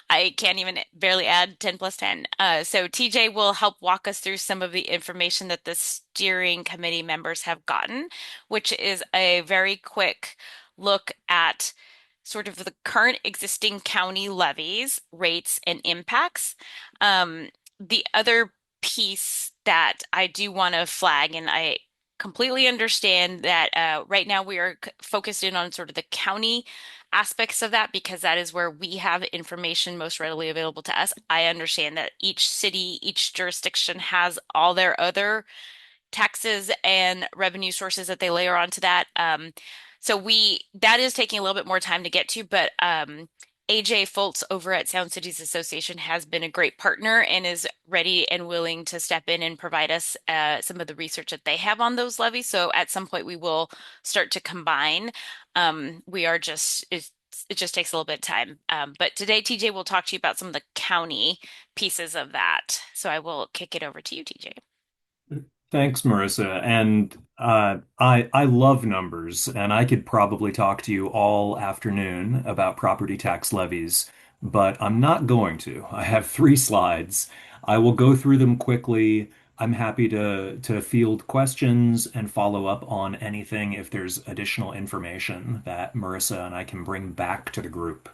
I can't even barely add 10 plus 10. So TJ will help walk us through some of the information that the steering committee members have gotten, which is a very quick look at sort of the current existing county levies, rates, and impacts. The other piece that I do want to flag, and I completely understand that right now we are focused in on sort of the county aspects of that because that is where we have information most readily available to us. I understand that each city, each jurisdiction has all their other taxes and revenue sources that they layer onto that. So that is taking a little bit more time to get to, but AJ Foltz over at Sound Cities Association has been a great partner and is ready and willing to step in and provide us some of the research that they have on those levies. So at some point we will start to combine. It just takes a little bit of time. But today TJ will talk to you about some of the county pieces of that. So I will kick it over to you, TJ. Thanks, Marissa. And I love numbers, and I could probably talk to you all afternoon about property tax levies, but I'm not going to. I have 3 slides. I will go through them quickly. I'm happy to field questions and follow up on anything if there's additional information that Marissa and I can bring back to the group.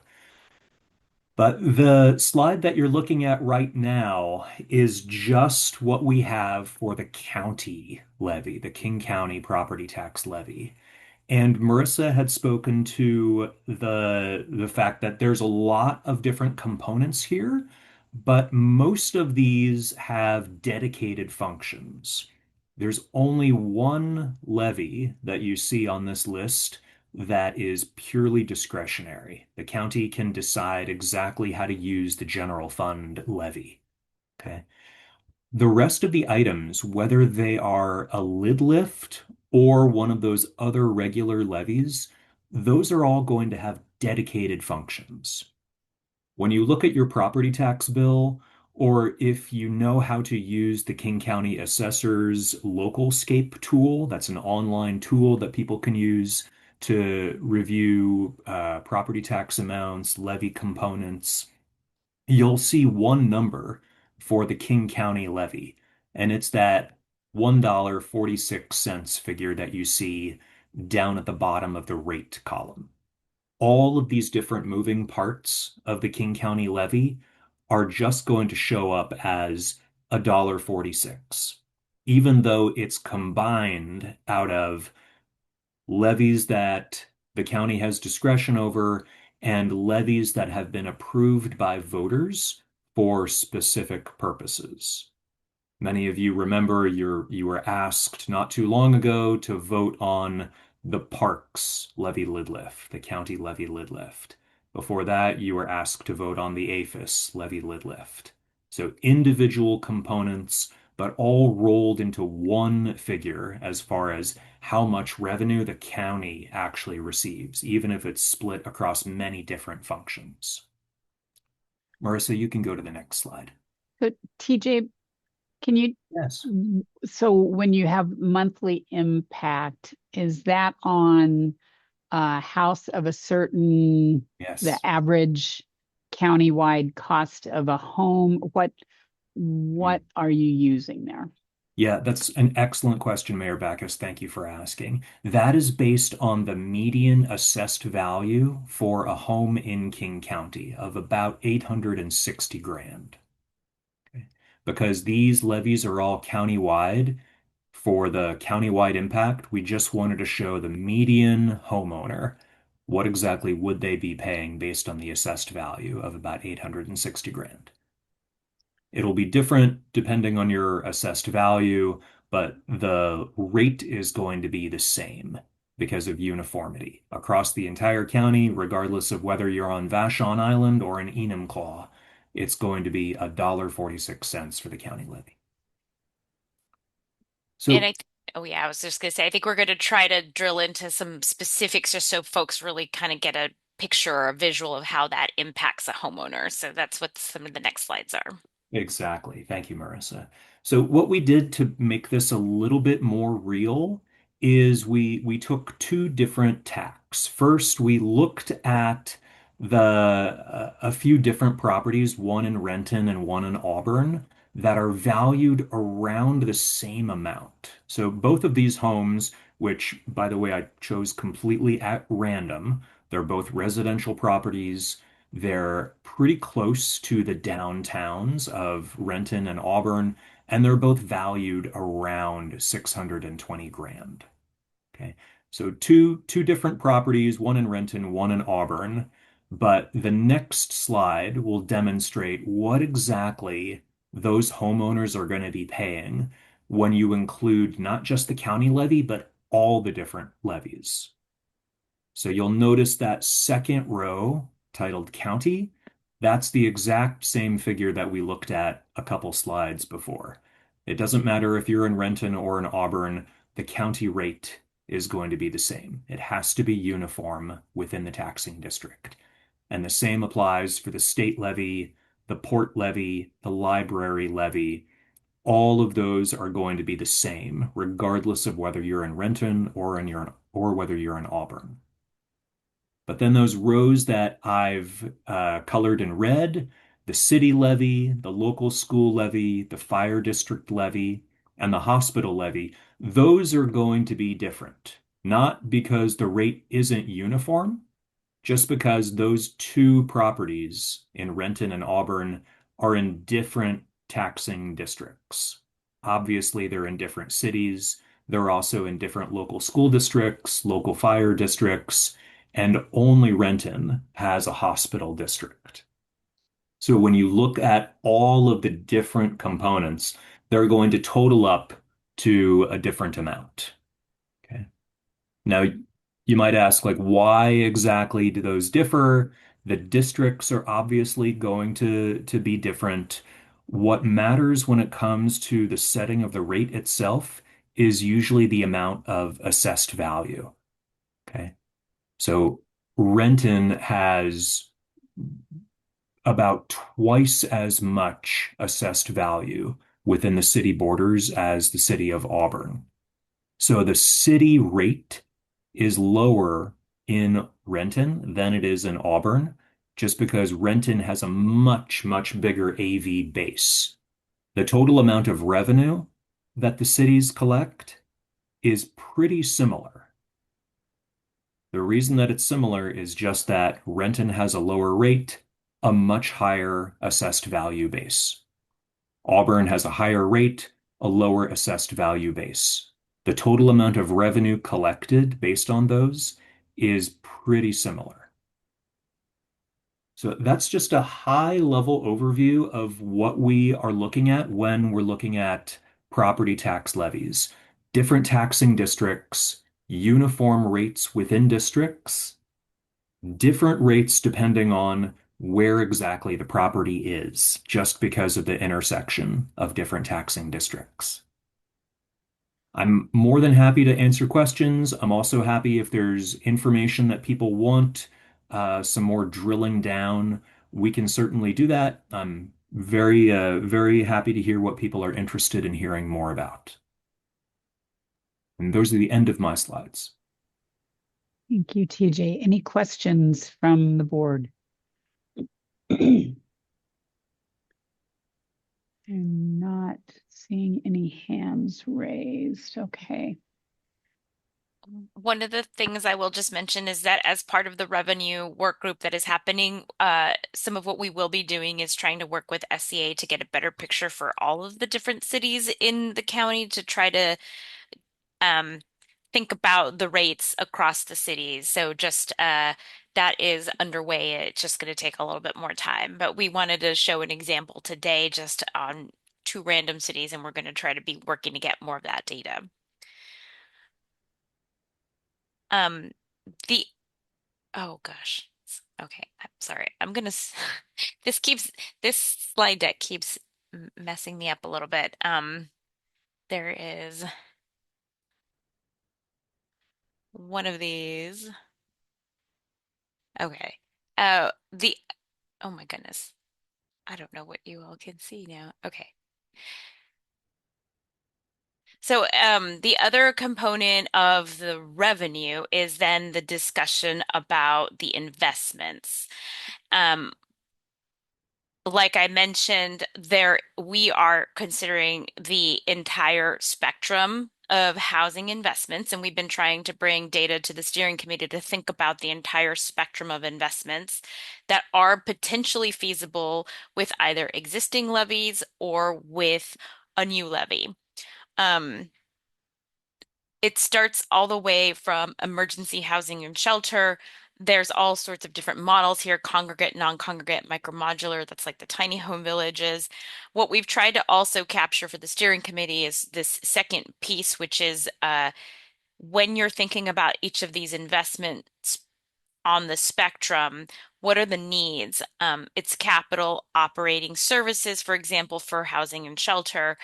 But the slide that you're looking at right now is just what we have for the county levy, the King County property tax levy. And Marissa had spoken to the fact that there's a lot of different components here, but most of these have dedicated functions. There's only one levy that you see on this list that is purely discretionary. The county can decide exactly how to use the general fund levy. Okay. The rest of the items, whether they are a lid lift or one of those other regular levies, those are all going to have dedicated functions. When you look at your property tax bill, or if you know how to use the King County Assessor's LocalScape tool, that's an online tool that people can use to review property tax amounts, levy components, you'll see one number for the King County levy, and it's that $1.46 figure that you see down at the bottom of the rate column. All of these different moving parts of the King County levy are just going to show up as $1.46, even though it's combined out of levies that the county has discretion over and levies that have been approved by voters for specific purposes. Many of you remember you were asked not too long ago to vote on the parks levy lid lift, the county levy lid lift. Before that, you were asked to vote on the APHIS levy lid lift. So individual components, but all rolled into one figure as far as how much revenue the county actually receives, even if it's split across many different functions. Marissa, you can go to the next slide. But TJ, can you? Yes. So when you have monthly impact, is that on a house of a certain, Yes. the average countywide cost of a home? What are you using there? Yeah, that's an excellent question, Mayor Backus. Thank you for asking. That is based on the median assessed value for a home in King County of about 860 grand. Okay. Because these levies are all countywide, for the countywide impact, we just wanted to show the median homeowner. What exactly would they be paying based on the assessed value of about 860 grand? It'll be different depending on your assessed value, but the rate is going to be the same because of uniformity across the entire county, regardless of whether you're on Vashon Island or in Enumclaw. It's going to be $1.46 for the county levy. So, And oh yeah, I was just gonna say, I think we're gonna try to drill into some specifics just so folks really kind of get a picture or a visual of how that impacts a homeowner. So that's what some of the next slides are. exactly. Thank you, Marissa. So what we did to make this a little bit more real is we took two different tacks. First, we looked at a few different properties, one in Renton and one in Auburn, that are valued around the same amount. So both of these homes, which by the way, I chose completely at random, they're both residential properties. They're pretty close to the downtowns of Renton and Auburn, and they're both valued around 620 grand. Okay, so two different properties, one in Renton, one in Auburn, but the next slide will demonstrate what exactly those homeowners are going to be paying when you include not just the county levy, but all the different levies. So you'll notice that second row titled county, that's the exact same figure that we looked at a couple slides before. It doesn't matter if you're in Renton or in Auburn, the county rate is going to be the same. It has to be uniform within the taxing district. And the same applies for the state levy, the port levy, the library levy. All of those are going to be the same, regardless of whether you're in Renton or whether you're in Auburn. But then those rows that I've colored in red, the city levy, the local school levy, the fire district levy, and the hospital levy, those are going to be different. Not because the rate isn't uniform, just because those two properties in Renton and Auburn are in different taxing districts. Obviously, they're in different cities. They're also in different local school districts, local fire districts, and only Renton has a hospital district. So when you look at all of the different components, they're going to total up to a different amount. Okay. Now, you might ask, like, why exactly do those differ? The districts are obviously going to be different. What matters when it comes to the setting of the rate itself is usually the amount of assessed value. Okay. So Renton has about twice as much assessed value within the city borders as the city of Auburn. So the city rate is lower in Renton than it is in Auburn, just because Renton has a much, much bigger AV base. The total amount of revenue that the cities collect is pretty similar. The reason that it's similar is just that Renton has a lower rate, a much higher assessed value base. Auburn has a higher rate, a lower assessed value base. The total amount of revenue collected based on those is pretty similar. So that's just a high level overview of what we are looking at when we're looking at property tax levies. Different taxing districts, uniform rates within districts, different rates depending on where exactly the property is, just because of the intersection of different taxing districts. I'm more than happy to answer questions. I'm also happy if there's information that people want, some more drilling down. We can certainly do that. I'm very happy to hear what people are interested in hearing more about. And those are the end of my slides. Thank you, TJ. Any questions from the board? I'm not seeing any hands raised. Okay. One of the things I will just mention is that as part of the revenue work group that is happening, some of what we will be doing is trying to work with SCA to get a better picture for all of the different cities in the county to try to think about the rates across the cities. So just that is underway. It's just going to take a little bit more time, but we wanted to show an example today just on two random cities, and we're going to try to be working to get more of that data. The oh gosh. Okay, I'm sorry. I'm gonna this slide deck keeps messing me up a little bit. There is one of these. Okay. Oh my goodness. I don't know what you all can see now. Okay. So the other component of the revenue is then the discussion about the investments. Like I mentioned, we are considering the entire spectrum of housing investments, and we've been trying to bring data to the steering committee to think about the entire spectrum of investments that are potentially feasible with either existing levies or with a new levy. It starts all the way from emergency housing and shelter. There's all sorts of different models here, congregate, non-congregate, micromodular, that's like the tiny home villages. What we've tried to also capture for the steering committee is this second piece, which is when you're thinking about each of these investments on the spectrum, what are the needs? It's capital, operating services, for example, for housing and shelter,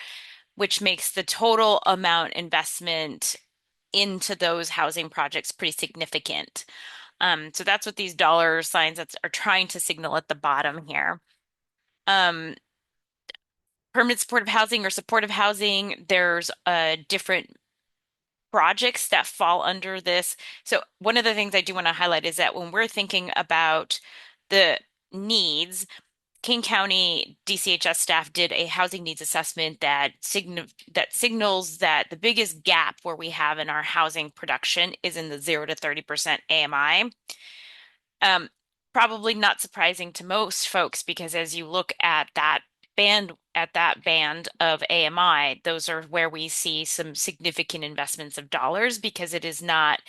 which makes the total amount investment into those housing projects pretty significant. So that's what these dollar signs are trying to signal at the bottom here. Permanent supportive housing or supportive housing, there's different projects that fall under this. So one of the things I do want to highlight is that when we're thinking about the needs, King County DCHS staff did a housing needs assessment that signals that the biggest gap where we have in our housing production is in the 0 to 30% AMI. Probably not surprising to most folks, because as you look at that band of AMI, those are where we see some significant investments of dollars, because it is not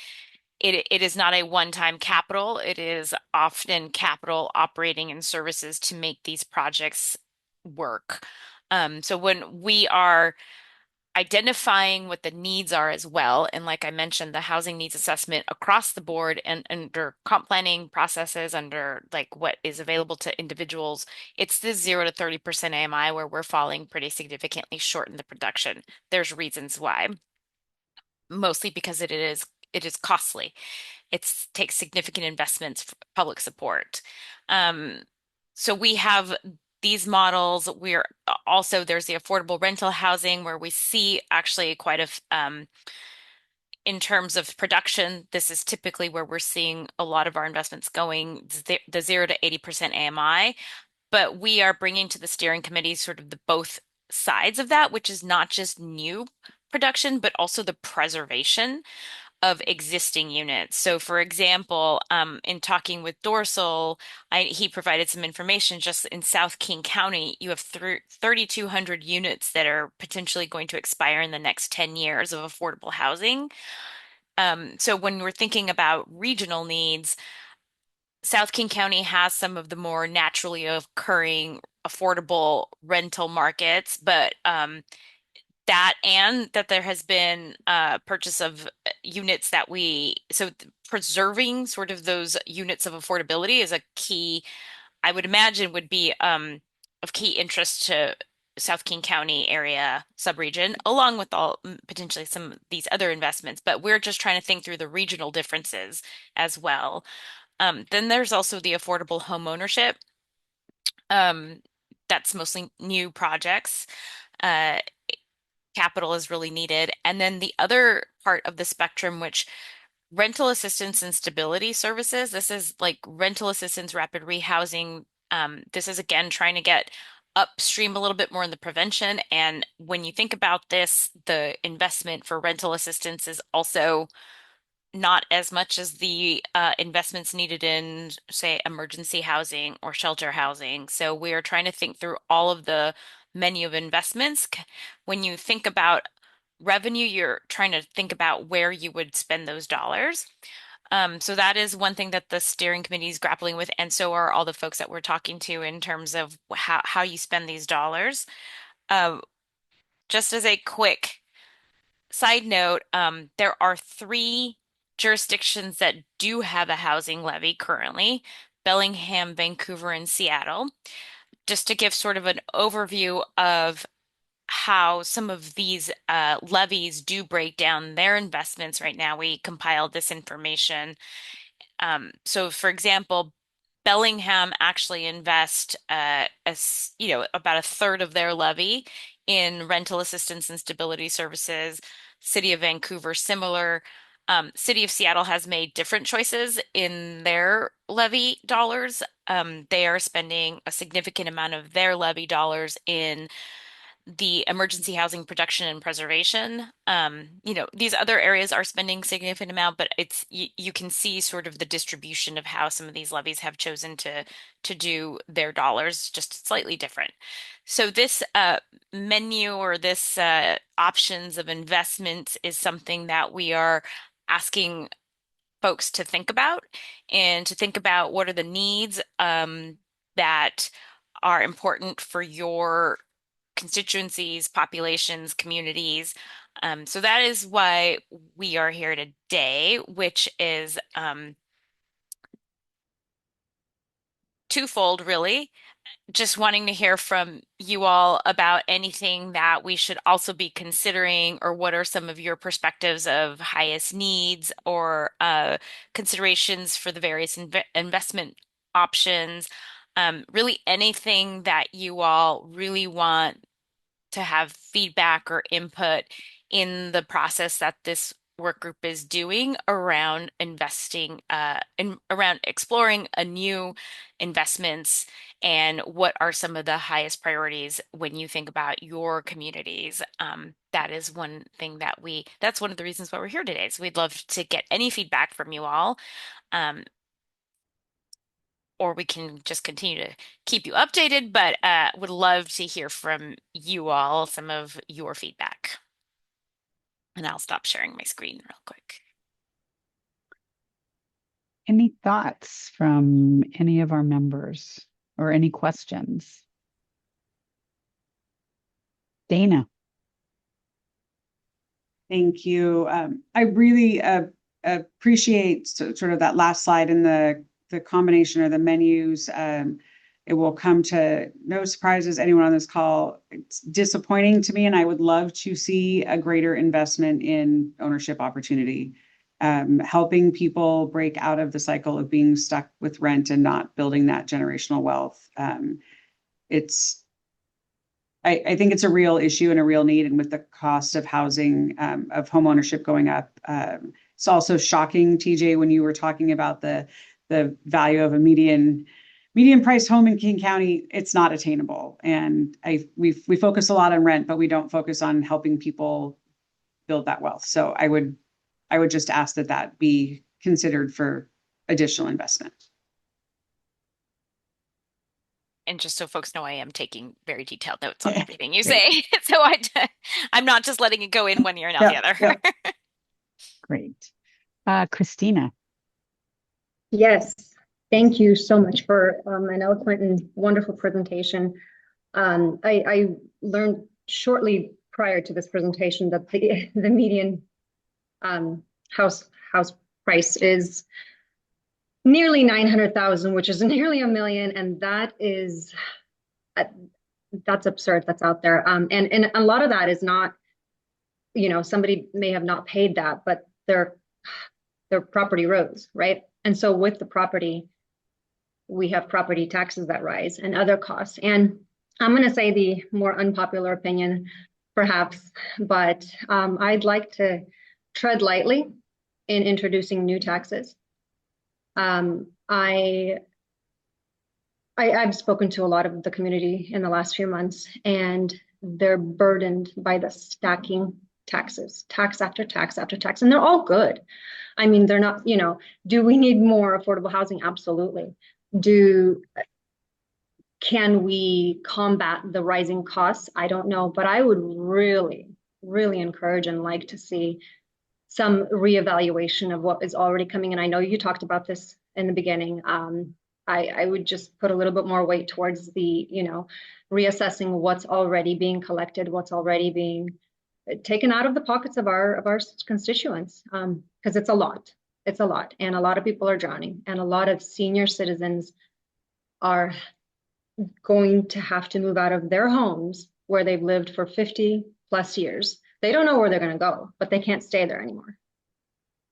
a one-time capital. It is often capital operating and services to make these projects work. So when we are identifying what the needs are as well, and like I mentioned, the housing needs assessment across the board and under comp planning processes, under like what is available to individuals, it's the 0 to 30% AMI where we're falling pretty significantly short in the production. There's reasons why. Mostly because it is costly. It takes significant investments for public support. So we have these models. We're also, there's the affordable rental housing where we see actually quite a in terms of production, this is typically where we're seeing a lot of our investments going, the 0 to 80% AMI. But we are bringing to the steering committee sort of the both sides of that, which is not just new production, but also the preservation of existing units. So for example, in talking with Dorsal, he provided some information. Just in South King County, you have 3,200 units that are potentially going to expire in the next 10 years of affordable housing. So when we're thinking about regional needs, South King County has some of the more naturally occurring affordable rental markets, but that there has been purchase of units so preserving sort of those units of affordability is a key, I would imagine would be of key interest to South King County area subregion, along with potentially some of these other investments. But we're just trying to think through the regional differences as well. Then there's also the affordable home ownership. That's mostly new projects. Capital is really needed. And then the other part of the spectrum, which rental assistance and stability services, this is like rental assistance, rapid rehousing. This is again trying to get upstream a little bit more in the prevention. And when you think about this, the investment for rental assistance is also not as much as the investments needed in, say, emergency housing or shelter housing. So we are trying to think through all of the menu of investments. When you think about revenue, you're trying to think about where you would spend those dollars. So that is one thing that the steering committee is grappling with, and so are all the folks that we're talking to in terms of how you spend these dollars. Just as a quick side note, there are 3 jurisdictions that do have a housing levy currently: Bellingham, Vancouver, and Seattle. Just to give sort of an overview of how some of these levies do break down their investments right now, we compiled this information. So for example, Bellingham actually invest about a third of their levy in rental assistance and stability services. City of Vancouver, similar. City of Seattle has made different choices in their levy dollars. They are spending a significant amount of their levy dollars in the emergency housing production and preservation. These other areas are spending significant amount, but you can see sort of the distribution of how some of these levies have chosen to do their dollars, just slightly different. So this menu, or this options of investments, is something that we are asking folks to think about, and to think about what are the needs that are important for your constituencies, populations, communities. So that is why we are here today, which is twofold, really. Just wanting to hear from you all about anything that we should also be considering, or what are some of your perspectives of highest needs, or considerations for the various investment options. Really anything that you all really want to have feedback or input in the process that this work group is doing around investing around exploring a new investments and what are some of the highest priorities when you think about your communities. That is one thing that's one of the reasons why we're here today. So we'd love to get any feedback from you all. Or we can just continue to keep you updated, but would love to hear from you all some of your feedback. And I'll stop sharing my screen real quick. Any thoughts from any of our members or any questions? Dana. Thank you. I really appreciate sort of that last slide in the combination of the menus. It will come to no surprises anyone on this call. It's disappointing to me, and I would love to see a greater investment in ownership opportunity, helping people break out of the cycle of being stuck with rent and not building that generational wealth. I think it's a real issue and a real need. And with the cost of housing, of home ownership going up, it's also shocking, TJ, when you were talking about the value of a median priced home in King County. It's not attainable. And we focus a lot on rent, but we don't focus on helping people build that wealth. So I would just ask that be considered for additional investment. And just so folks know, I am taking very detailed notes on everything you say. So I'm not just letting it go in one ear and out the other. Great. Christina. Yes, thank you so much for an eloquent and wonderful presentation. I learned shortly prior to this presentation that the median house price is nearly 900,000, which is nearly $1 million, and that's absurd. That's out there, and a lot of that is not, somebody may have not paid that, but their property rose, right? And so with the property, we have property taxes that rise and other costs. And I'm going to say the more unpopular opinion, perhaps, but I'd like to tread lightly in introducing new taxes. I've spoken to a lot of the community in the last few months, and they're burdened by the stacking taxes, tax after tax after tax, and they're all good. I mean, they're not, do we need more affordable housing? Absolutely. Can we combat the rising costs? I don't know, but I would really, really encourage and like to see some reevaluation of what is already coming. And I know you talked about this in the beginning. I would just put a little bit more weight towards the, reassessing what's already being collected, what's already being taken out of the pockets of our constituents, because it's a lot. It's a lot, and a lot of people are drowning, and a lot of senior citizens are going to have to move out of their homes where they've lived for 50 plus years. They don't know where they're going to go, but they can't stay there anymore.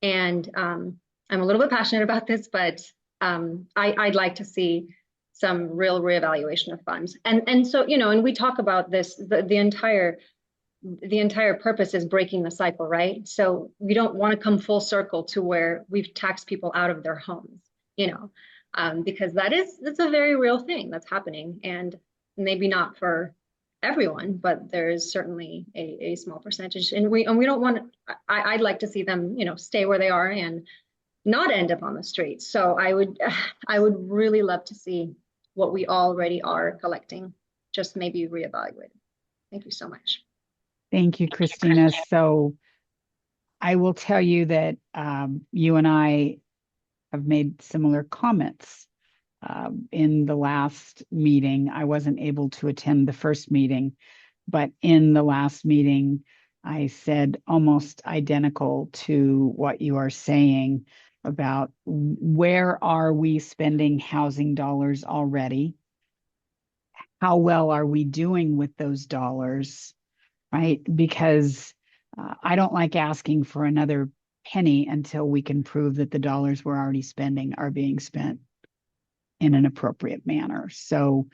And I'm a little bit passionate about this, but I'd like to see some real reevaluation of funds. And so, and we talk about this, the entire purpose is breaking the cycle, right? So we don't want to come full circle to where we've taxed people out of their homes, because that's a very real thing that's happening, and maybe not for everyone, but there is certainly a small percentage, and we don't want to, I'd like to see them, stay where they are and not end up on the streets. So I would really love to see what we already are collecting, just maybe reevaluated. Thank you so much. Thank you, Christina. So I will tell you that you and I have made similar comments in the last meeting. I wasn't able to attend the first meeting, but in the last meeting, I said almost identical to what you are saying about where are we spending housing dollars already? How well are we doing with those dollars? Right? Because I don't like asking for another penny until we can prove that the dollars we're already spending are being spent in an appropriate manner. So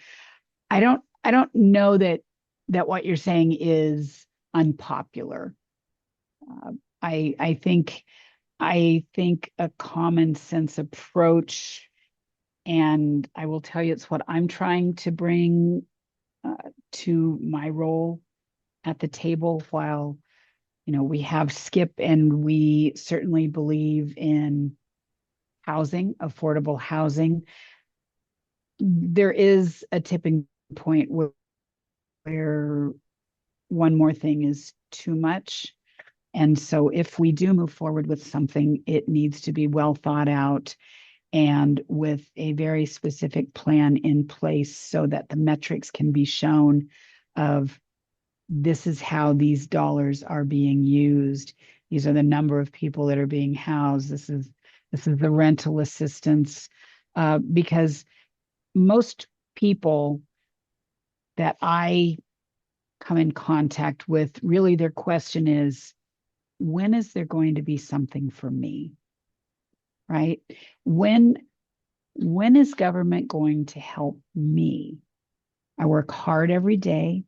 I don't know that what you're saying is unpopular. I think a common sense approach, and I will tell you, it's what I'm trying to bring to my role at the table. While we have Skip, and we certainly believe in housing, affordable housing, there is a tipping point where one more thing is too much. And so if we do move forward with something, it needs to be well thought out and with a very specific plan in place so that the metrics can be shown of this is how these dollars are being used. These are the number of people that are being housed. This is the rental assistance, because most people that I come in contact with, really their question is, when is there going to be something for me? Right? When is government going to help me? I work hard every day.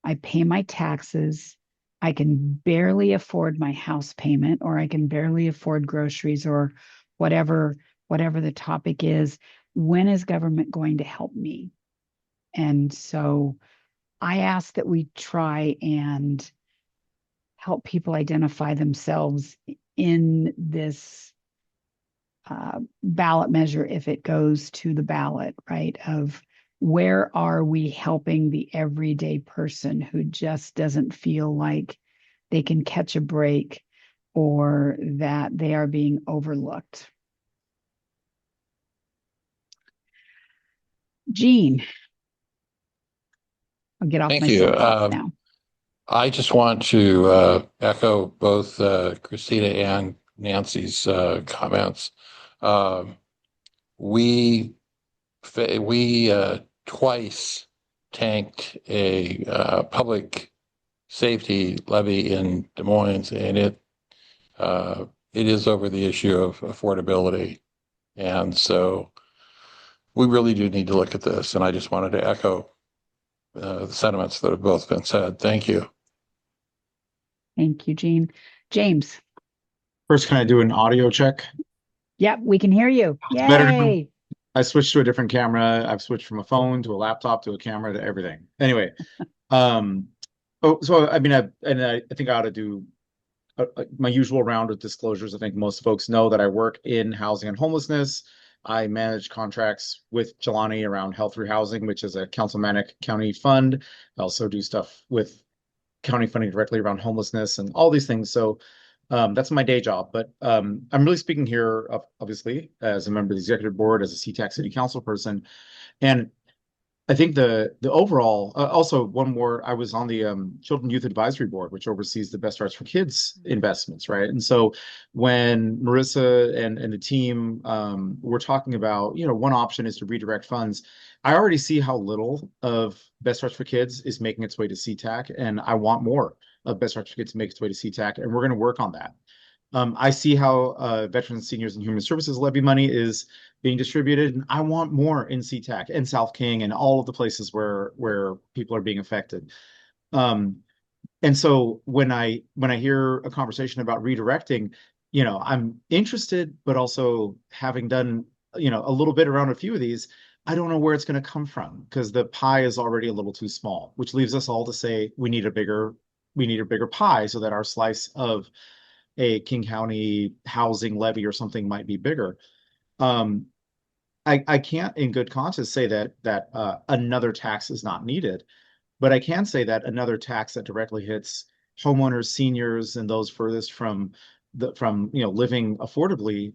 I pay my taxes. I can barely afford my house payment, or I can barely afford groceries, or whatever the topic is. When is government going to help me? And so I ask that we try and help people identify themselves in this ballot measure, if it goes to the ballot, right? Of where are we helping the everyday person who just doesn't feel like they can catch a break, or that they are being overlooked. Jean, I'll get off Thank my you. soapbox now. I just want to echo both Christina and Nancy's comments. We twice tanked a public safety levy in Des Moines, and it is over the issue of affordability, and so we really do need to look at this. And I just wanted to echo the sentiments that have both been said. Thank you. Thank you, Jean. James. First, can I do an audio check? Yep, we can hear you. Better now. Yay! I switched to a different camera. I've switched from a phone to a laptop to a camera to everything. Anyway, so I mean, I think I ought to do my usual round of disclosures. I think most folks know that I work in housing and homelessness. I manage contracts with Jelani around health through housing, which is a councilmanic county fund. I also do stuff with county funding directly around homelessness and all these things. So that's my day job. But I'm really speaking here, obviously, as a member of the executive board, as a SeaTac city council person. And I think the overall, also one more, I was on the Children Youth Advisory Board, which oversees the Best Starts for Kids investments, right? And so when Marissa and the team were talking about, one option is to redirect funds, I already see how little of Best Starts for Kids is making its way to SeaTac, and I want more of Best Starts for Kids to make its way to SeaTac, and we're going to work on that. I see how Veterans, Seniors, and Human Services levy money is being distributed, and I want more in SeaTac and South King and all of the places where people are being affected. And so when I hear a conversation about redirecting, I'm interested, but also having done a little bit around a few of these, I don't know where it's going to come from, because the pie is already a little too small, which leaves us all to say we need a bigger pie so that our slice of a King County housing levy or something might be bigger. I can't in good conscience say that another tax is not needed, but I can say that another tax that directly hits homeowners, seniors, and those furthest from living affordably,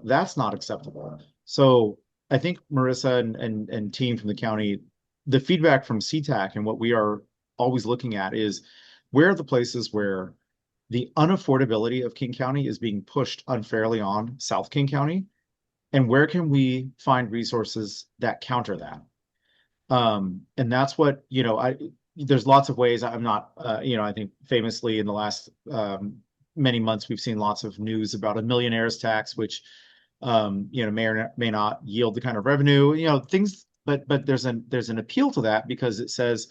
that's not acceptable. So I think Marissa and team from the county, the feedback from SeaTac and what we are always looking at is where are the places where the unaffordability of King County is being pushed unfairly on South King County, and where can we find resources that counter that? And that's what, there's lots of ways. I'm not, I think famously in the last many months, we've seen lots of news about a millionaire's tax, which, may or may not yield the kind of revenue, things, but there's an appeal to that because it says,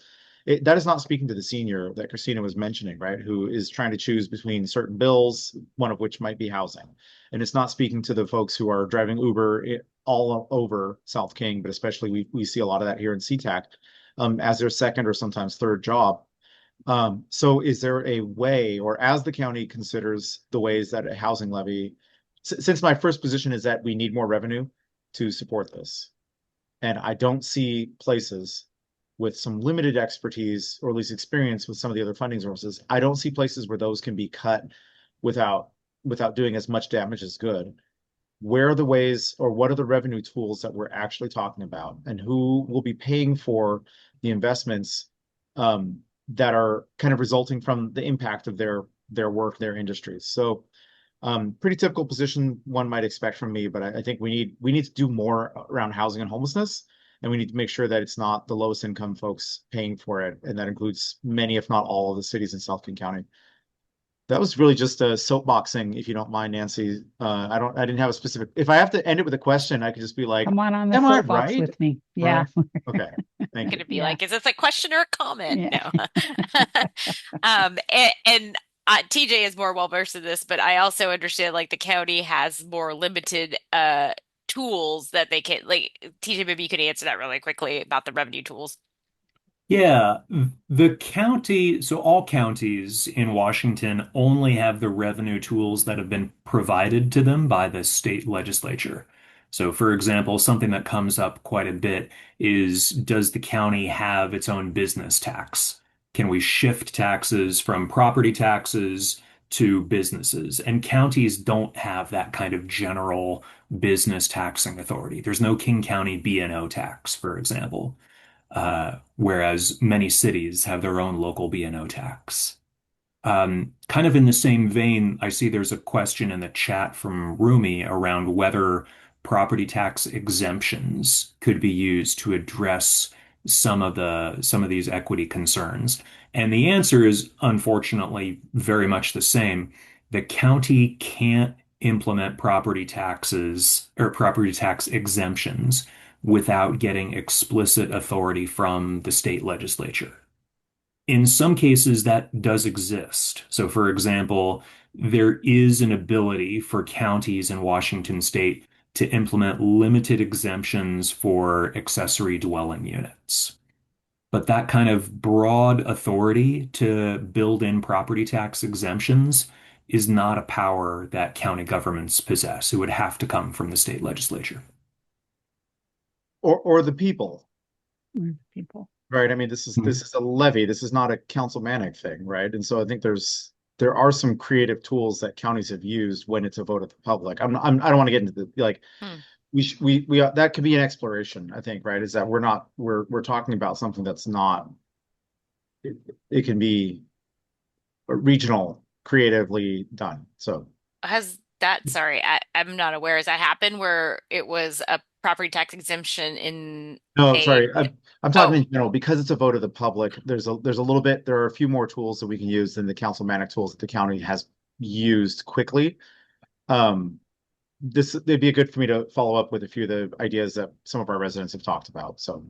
that is not speaking to the senior that Christina was mentioning, right? Who is trying to choose between certain bills, one of which might be housing. And it's not speaking to the folks who are driving Uber all over South King, but especially we see a lot of that here in SeaTac as their second or sometimes third job. So is there a way, or as the county considers the ways that a housing levy, since my first position is that we need more revenue to support this, and I don't see places with some limited expertise or at least experience with some of the other funding sources, I don't see places where those can be cut without doing as much damage as good. Where are the ways, or what are the revenue tools that we're actually talking about, and who will be paying for the investments that are kind of resulting from the impact of their work, their industries? So pretty typical position one might expect from me, but I think we need to do more around housing and homelessness, and we need to make sure that it's not the lowest income folks paying for it, and that includes many, if not all, of the cities in South King County. That was really just a soapboxing, if you don't mind, Nancy. I didn't have a specific. If I have to end it with a question, I could just be like, Come on the "Am I soapbox right?" with me. Yeah. Right? Okay. Thank I'm you. gonna be like, is this a question or a comment? Yeah. No. And TJ is more well versed in this, but I also understand like the county has more limited tools that they can, like, TJ, maybe you could answer that really quickly about the revenue tools. Yeah, the county, so all counties in Washington only have the revenue tools that have been provided to them by the state legislature. So, for example, something that comes up quite a bit is, does the county have its own business tax? Can we shift taxes from property taxes to businesses? And counties don't have that kind of general business taxing authority. There's no King County B&O tax, for example. Whereas many cities have their own local B&O tax. Kind of in the same vein, I see there's a question in the chat from Rumi around whether property tax exemptions could be used to address some of these equity concerns. And the answer is unfortunately very much the same. The county can't implement property taxes or property tax exemptions without getting explicit authority from the state legislature. In some cases, that does exist. So, for example, there is an ability for counties in Washington state to implement limited exemptions for accessory dwelling units. But that kind of broad authority to build in property tax exemptions is not a power that county governments possess. It would have to come from the state legislature. Or the people. People. Right. I mean, this is a levy. This is not a councilmanic thing, right? And so I think there are some creative tools that counties have used when it's a vote of the public. I don't want to get into the like we that could be an exploration, I think, right? Is that we're talking about something that's not it can be regional, creatively done. So Has that, sorry, I'm not aware. Has that happened where it was a property tax exemption in no, a sorry. I'm talking in general because it's a vote of the public. There are a few more tools that we can use than the councilmanic tools that the county has used quickly. It'd be good for me to follow up with a few of the ideas that some of our residents have talked about. So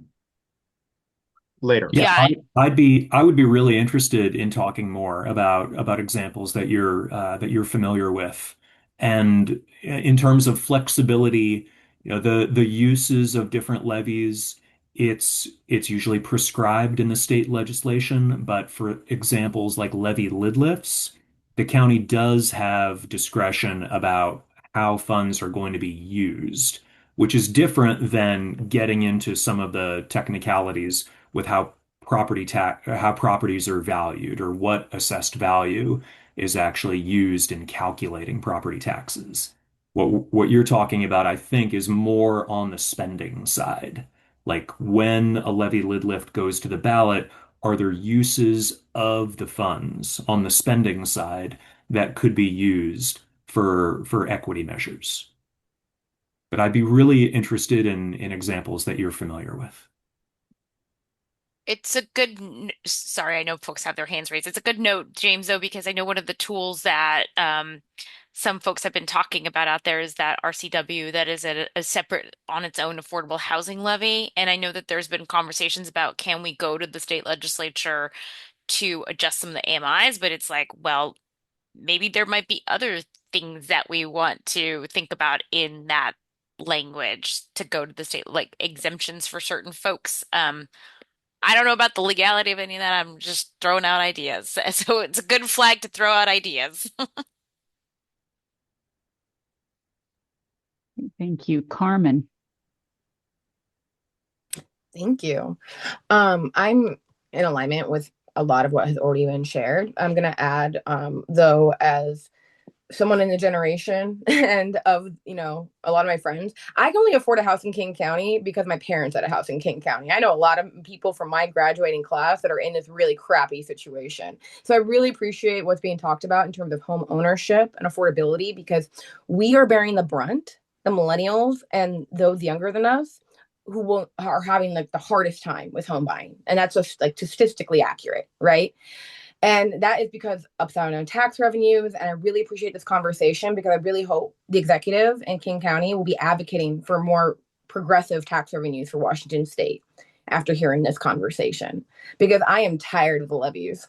later. Yeah, I would be really interested in talking more about examples that you're familiar with. And in terms of flexibility, you know, the uses of different levies, it's usually prescribed in the state legislation, but for examples like levy lid lifts, the county does have discretion about how funds are going to be used, which is different than getting into some of the technicalities with how how properties are valued or what assessed value is actually used in calculating property taxes. What you're talking about, I think, is more on the spending side. Like when a levy lid lift goes to the ballot, are there uses of the funds on the spending side that could be used for equity measures? But I'd be really interested in examples that you're familiar with. It's a good, sorry, I know folks have their hands raised. It's a good note, James, though, because I know one of the tools that some folks have been talking about out there is that RCW, that is a separate on its own affordable housing levy. And I know that there's been conversations about, can we go to the state legislature to adjust some of the AMIs? But it's like, well, maybe there might be other things that we want to think about in that language to go to the state, like exemptions for certain folks. I don't know about the legality of any of that. I'm just throwing out ideas. So it's a good flag to throw out ideas. Thank you, Carmen. Thank you. I'm in alignment with a lot of what has already been shared. I'm going to add, though, as someone in the generation and of, a lot of my friends, I can only afford a house in King County because my parents had a house in King County. I know a lot of people from my graduating class that are in this really crappy situation. So I really appreciate what's being talked about in terms of home ownership and affordability, because we are bearing the brunt, the millennials and those younger than us, who are having like the hardest time with home buying. And that's just like statistically accurate, right? And that is because upside down tax revenues. And I really appreciate this conversation, because I really hope the executive in King County will be advocating for more progressive tax revenues for Washington State after hearing this conversation, because I am tired of the levies.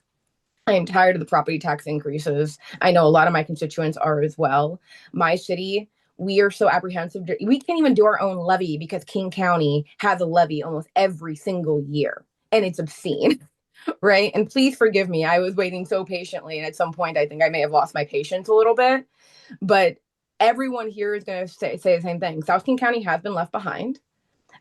I am tired of the property tax increases. I know a lot of my constituents are as well. My city, we are so apprehensive. We can't even do our own levy because King County has a levy almost every single year, and it's obscene. Right. And please forgive me. I was waiting so patiently. And at some point, I think I may have lost my patience a little bit. But everyone here is going to say the same thing. South King County has been left behind.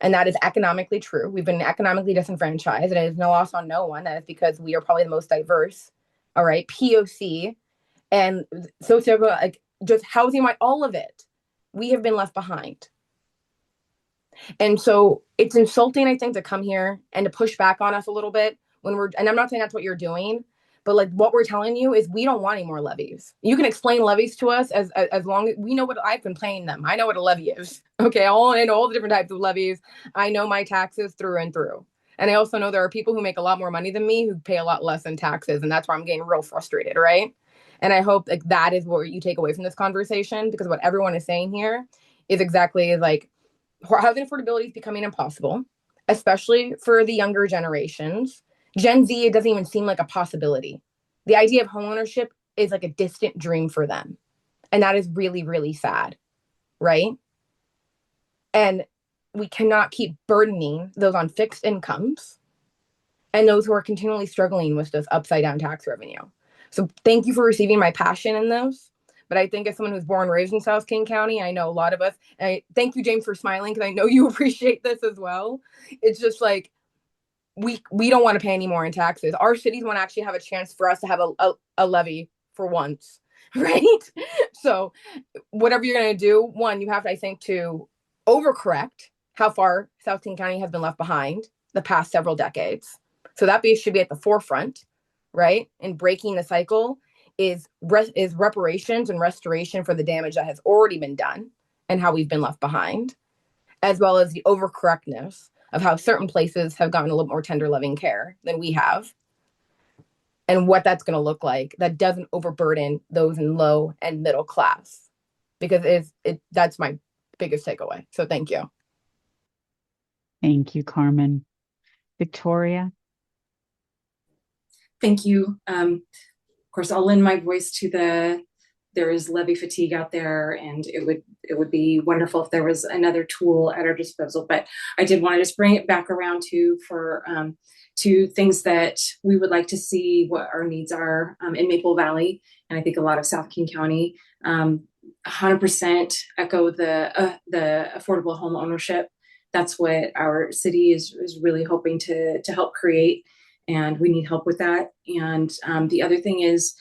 And that is economically true. We've been economically disenfranchised. And it is no loss on no one. That is because we are probably the most diverse. All right. POC and like just housing, all of it. We have been left behind. And so it's insulting, I think, to come here and to push back on us a little bit. And I'm not saying that's what you're doing, but like what we're telling you is we don't want any more levies. You can explain levies to us as long as we know what I've been paying them. I know what a levy is. Okay. I know all the different types of levies. I know my taxes through and through. And I also know there are people who make a lot more money than me who pay a lot less in taxes. And that's where I'm getting real frustrated. Right. And I hope like that is what you take away from this conversation, because what everyone is saying here is exactly like housing affordability is becoming impossible, especially for the younger generations. Gen Z, it doesn't even seem like a possibility. The idea of homeownership is like a distant dream for them. And that is really, really sad, right? And we cannot keep burdening those on fixed incomes and those who are continually struggling with this upside down tax revenue. So thank you for receiving my passion in those. But I think as someone who's born and raised in South King County, I know a lot of us, and thank you, James, for smiling, because I know you appreciate this as well. It's just like, we don't want to pay any more in taxes. Our cities want to actually have a chance for us to have a levy for once, right? So whatever you're going to do, one, you have to, I think, to overcorrect how far South King County has been left behind the past several decades. So that should be at the forefront, right? And breaking the cycle is reparations and restoration for the damage that has already been done and how we've been left behind, as well as the overcorrectness of how certain places have gotten a little more tender loving care than we have, and what that's going to look like that doesn't overburden those in low and middle class, because that's my biggest takeaway. So thank you. Thank you, Carmen. Victoria. Thank you. Of course, I'll lend my voice to there is levy fatigue out there, and it would be wonderful if there was another tool at our disposal. But I did want to just bring it back around to things that we would like to see, what our needs are in Maple Valley, and I think a lot of South King County. 100% echo the affordable home ownership. That's what our city is really hoping to help create, and we need help with that. And the other thing is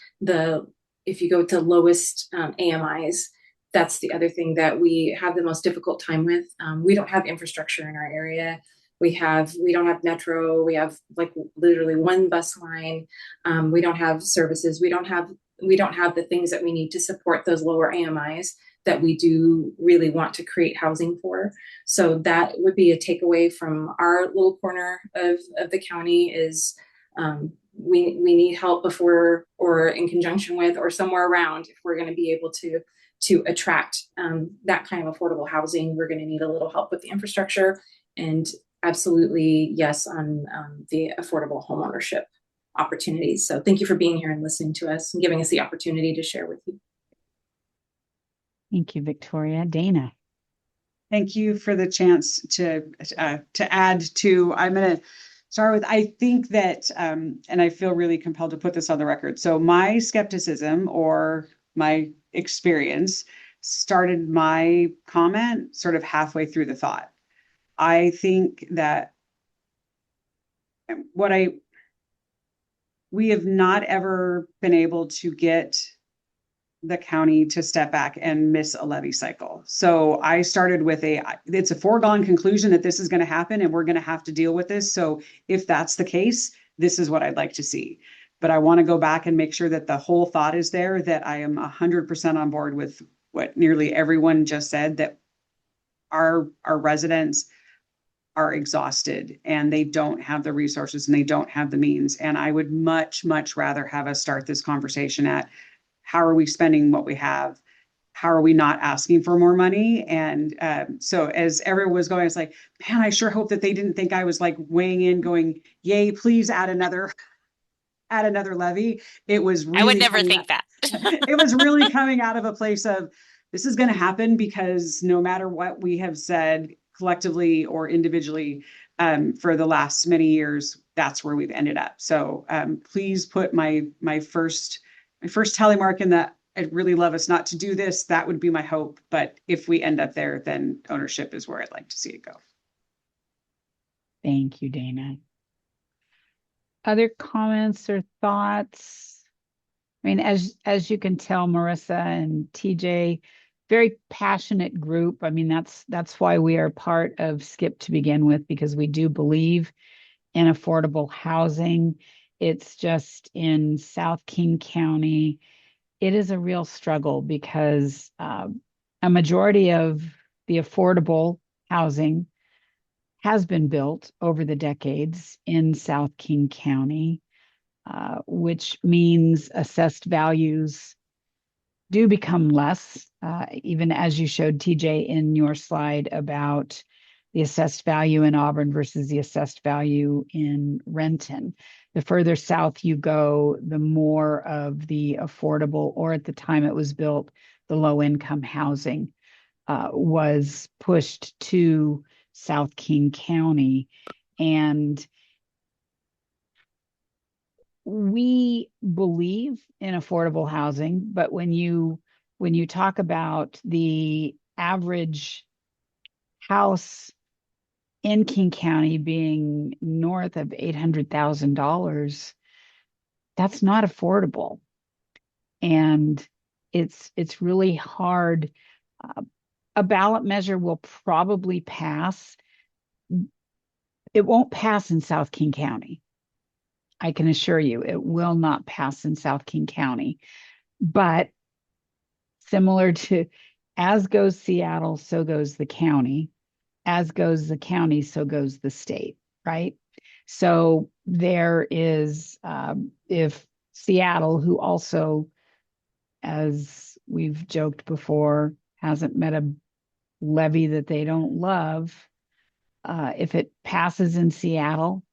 if you go to lowest AMIs, that's the other thing that we have the most difficult time with. We don't have infrastructure in our area. We don't have metro. We have like literally one bus line. We don't have services. We don't have the things that we need to support those lower AMIs that we do really want to create housing for. So that would be a takeaway from our little corner of the county is we need help before or in conjunction with or somewhere around if we're going to be able to attract that kind of affordable housing. We're going to need a little help with the infrastructure, and absolutely yes on the affordable homeownership opportunities. So thank you for being here and listening to us and giving us the opportunity to share with you. Thank you, Victoria. Dana. Thank you for the chance to add to. I'm going to start with, I think that, and I feel really compelled to put this on the record. So my skepticism or my experience started my comment sort of halfway through the thought. I think that we have not ever been able to get the county to step back and miss a levy cycle. So I started with it's a foregone conclusion that this is going to happen and we're going to have to deal with this. So if that's the case, this is what I'd like to see. But I want to go back and make sure that the whole thought is there, that I am 100% on board with what nearly everyone just said, that our residents are exhausted and they don't have the resources and they don't have the means. And I would much, much rather have us start this conversation at how are we spending what we have? How are we not asking for more money? And so as everyone was going, it's like, man, I sure hope that they didn't think I was like weighing in going, yay, please add another levy. It was really I would never think that. It was really coming out of a place of this is going to happen because no matter what we have said collectively or individually for the last many years, that's where we've ended up. So please put my first tally mark in that. I'd really love us not to do this. That would be my hope. But if we end up there, then ownership is where I'd like to see it go. Thank you, Dana. Other comments or thoughts? I mean, as you can tell, Marissa and TJ, very passionate group. I mean, that's why we are part of SKIP to begin with, because we do believe in affordable housing. It's just in South King County, it is a real struggle because a majority of the affordable housing has been built over the decades in South King County, which means assessed values do become less, even as you showed, TJ, in your slide about the assessed value in Auburn versus the assessed value in Renton. The further south you go, the more of the affordable, or at the time it was built, the low-income housing was pushed to South King County. And we believe in affordable housing, but when you talk about the average house in King County being north of $800,000, that's not affordable. And it's really hard. A ballot measure will probably pass. It won't pass in South King County. I can assure you it will not pass in South King County. But similar to as goes Seattle, so goes the county. As goes the county, so goes the state, right? So there is, if Seattle, who also, as we've joked before, hasn't met a levy that they don't love, if it passes in Seattle,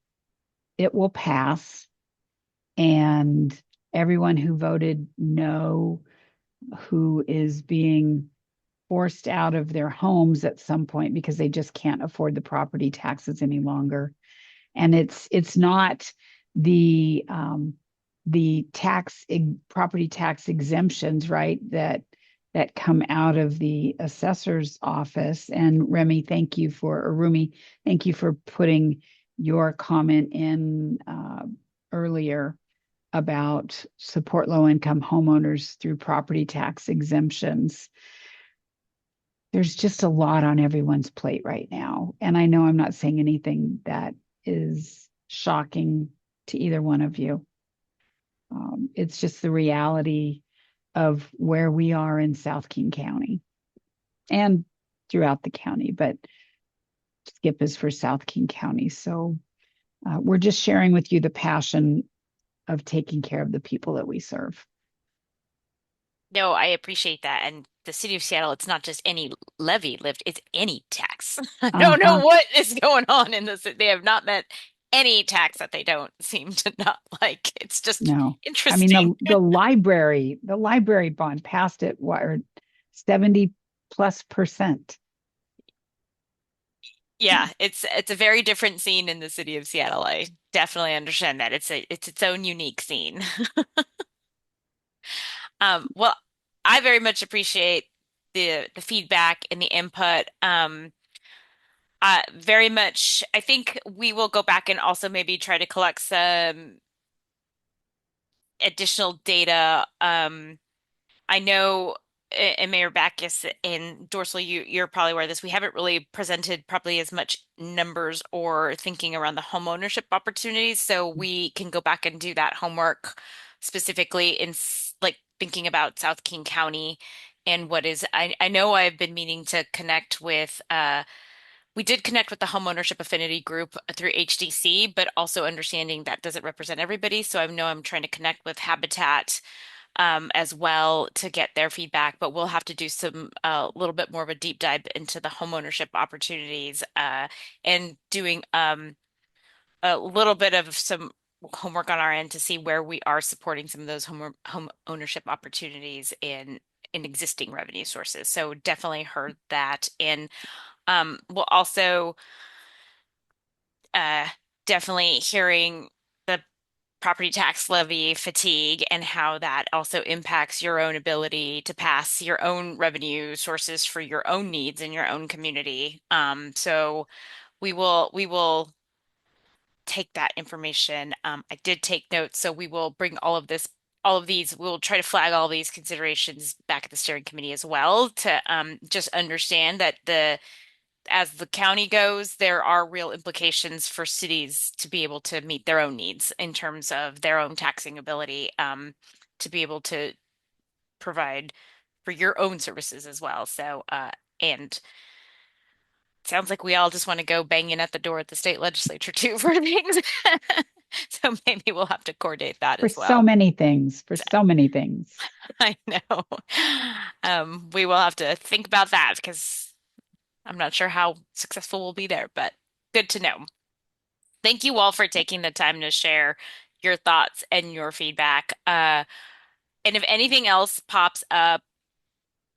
it will pass. And everyone who voted no, who is being forced out of their homes at some point because they just can't afford the property taxes any longer. And it's not the property tax exemptions, right, that come out of the assessor's office. And Rumi, thank you for putting your comment in earlier about support low-income homeowners through property tax exemptions. There's just a lot on everyone's plate right now. And I know I'm not saying anything that is shocking to either one of you. It's just the reality of where we are in South King County and throughout the county, but SKIP is for South King County. So we're just sharing with you the passion of taking care of the people that we serve. No, I appreciate that. And the city of Seattle, it's not just any levy lift, it's any tax. I don't know what is going on in this. They have not met any tax that they don't seem to not like. It's just No, I interesting. mean, the library bond passed it, what, 70+%. Yeah, it's a very different scene in the city of Seattle. I definitely understand that. It's its own unique scene. Well, I very much appreciate the feedback and the input. Very much, I think we will go back and also maybe try to collect some additional data. I know, and Mayor Backus and Dorsal, you're probably aware of this. We haven't really presented probably as much numbers or thinking around the home ownership opportunities, so we can go back and do that homework specifically in like thinking about South King County and what is. I know I've been meaning to connect with. We did connect with the homeownership affinity group through HDC, but also understanding that doesn't represent everybody. So I know I'm trying to connect with Habitat as well to get their feedback, but we'll have to do some a little bit more of a deep dive into the homeownership opportunities and doing a little bit of some homework on our end to see where we are supporting some of those home ownership opportunities in existing revenue sources. So definitely heard that. And we'll also definitely hearing the property tax levy fatigue and how that also impacts your own ability to pass your own revenue sources for your own needs in your own community. So we will take that information. I did take notes, so we will bring all of these, we'll try to flag all these considerations back at the steering committee as well to just understand that as the county goes, there are real implications for cities to be able to meet their own needs in terms of their own taxing ability, to be able to provide for your own services as well. So, and sounds like we all just want to go banging at the door at the state legislature too for things. So maybe we'll have to coordinate that For as well. so many things, for so many things. I know. We will have to think about that because I'm not sure how successful we'll be there, but good to know. Thank you all for taking the time to share your thoughts and your feedback. And if anything else pops up,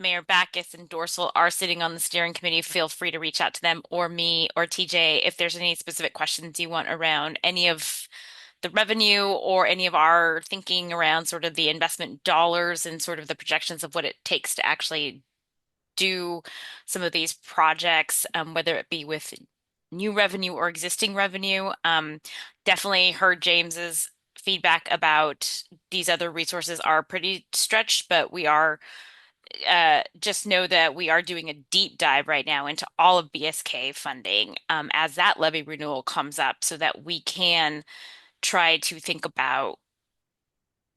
Mayor Backus and Dorsal are sitting on the steering committee. Feel free to reach out to them or me or TJ if there's any specific questions you want around any of the revenue or any of our thinking around sort of the investment dollars and sort of the projections of what it takes to actually do some of these projects, whether it be with new revenue or existing revenue. Definitely heard James's feedback about these other resources are pretty stretched, but we are just know that we are doing a deep dive right now into all of BSK funding as that levy renewal comes up so that we can try to think about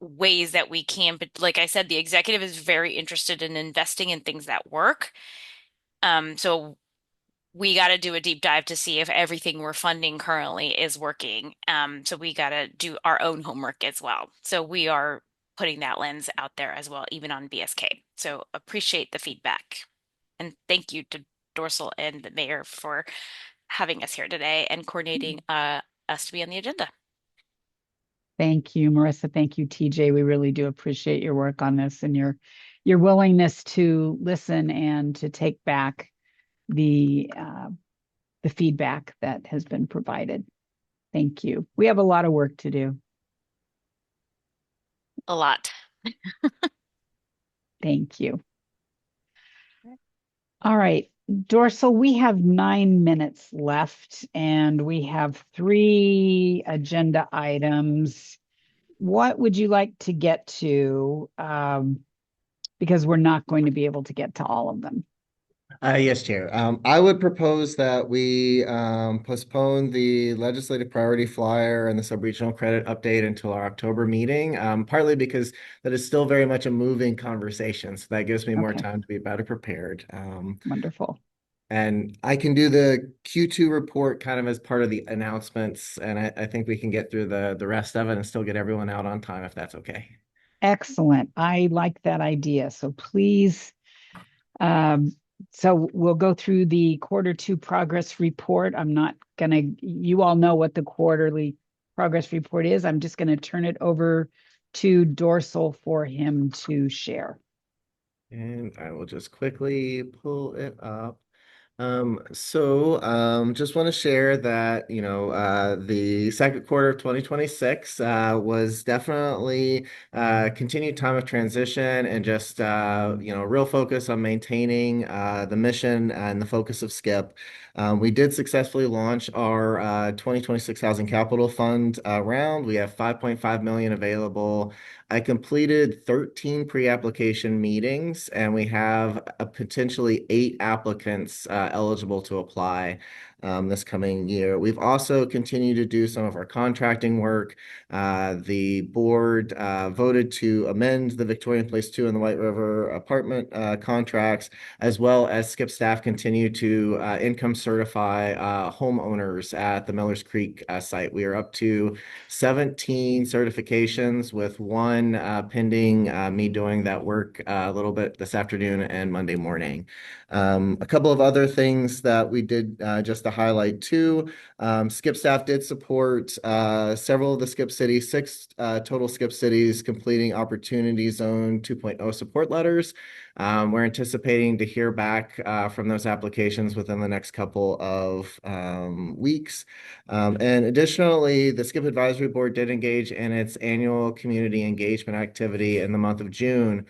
ways that we can, but like I said, the executive is very interested in investing in things that work. So we got to do a deep dive to see if everything we're funding currently is working. So we got to do our own homework as well. So we are putting that lens out there as well, even on BSK. So appreciate the feedback. And thank you to Dorsal and the mayor for having us here today and coordinating us to be on the agenda. Thank you, Marissa. Thank you, TJ. We really do appreciate your work on this and your willingness to listen and to take back the feedback that has been provided. Thank you. We have a lot of work to do. A lot. Thank you. All right, Dorsal, we have 9 minutes left and we have 3 agenda items. What would you like to get to? Because we're not going to be able to get to all of them. Yes, Chair. I would propose that we postpone the legislative priority flyer and the sub-regional credit update until our October meeting, partly because that is still very much a moving conversation. So that gives me more time to be better prepared. Wonderful. And I can do the Q2 report kind of as part of the announcements, and I think we can get through the rest of it and still get everyone out on time if that's okay. Excellent. I like that idea. So please, so we'll go through the Q2 progress report. I'm not gonna, you all know what the quarterly progress report is. I'm just gonna turn it over to Dorsal for him to share. And I will just quickly pull it up. Just want to share that, the second quarter of 2026 was definitely continued time of transition and just, real focus on maintaining the mission and the focus of SKIP. We did successfully launch our 2026 Housing Capital Fund round. We have 5.5 million available. I completed 13 pre-application meetings, and we have potentially 8 applicants eligible to apply this coming year. We've also continued to do some of our contracting work. The board voted to amend the Victorian Place 2 and the White River apartment contracts, as well as SKIP staff continue to income certify homeowners at the Millers Creek site. We are up to 17 certifications with one pending me doing that work a little bit this afternoon and Monday morning. A couple of other things that we did just to highlight too. SKIP staff did support several of the SKIP cities, 6 total SKIP cities completing Opportunity Zone 2.0 support letters. We're anticipating to hear back from those applications within the next couple of weeks. And additionally, the SKIP Advisory Board did engage in its annual community engagement activity in the month of June.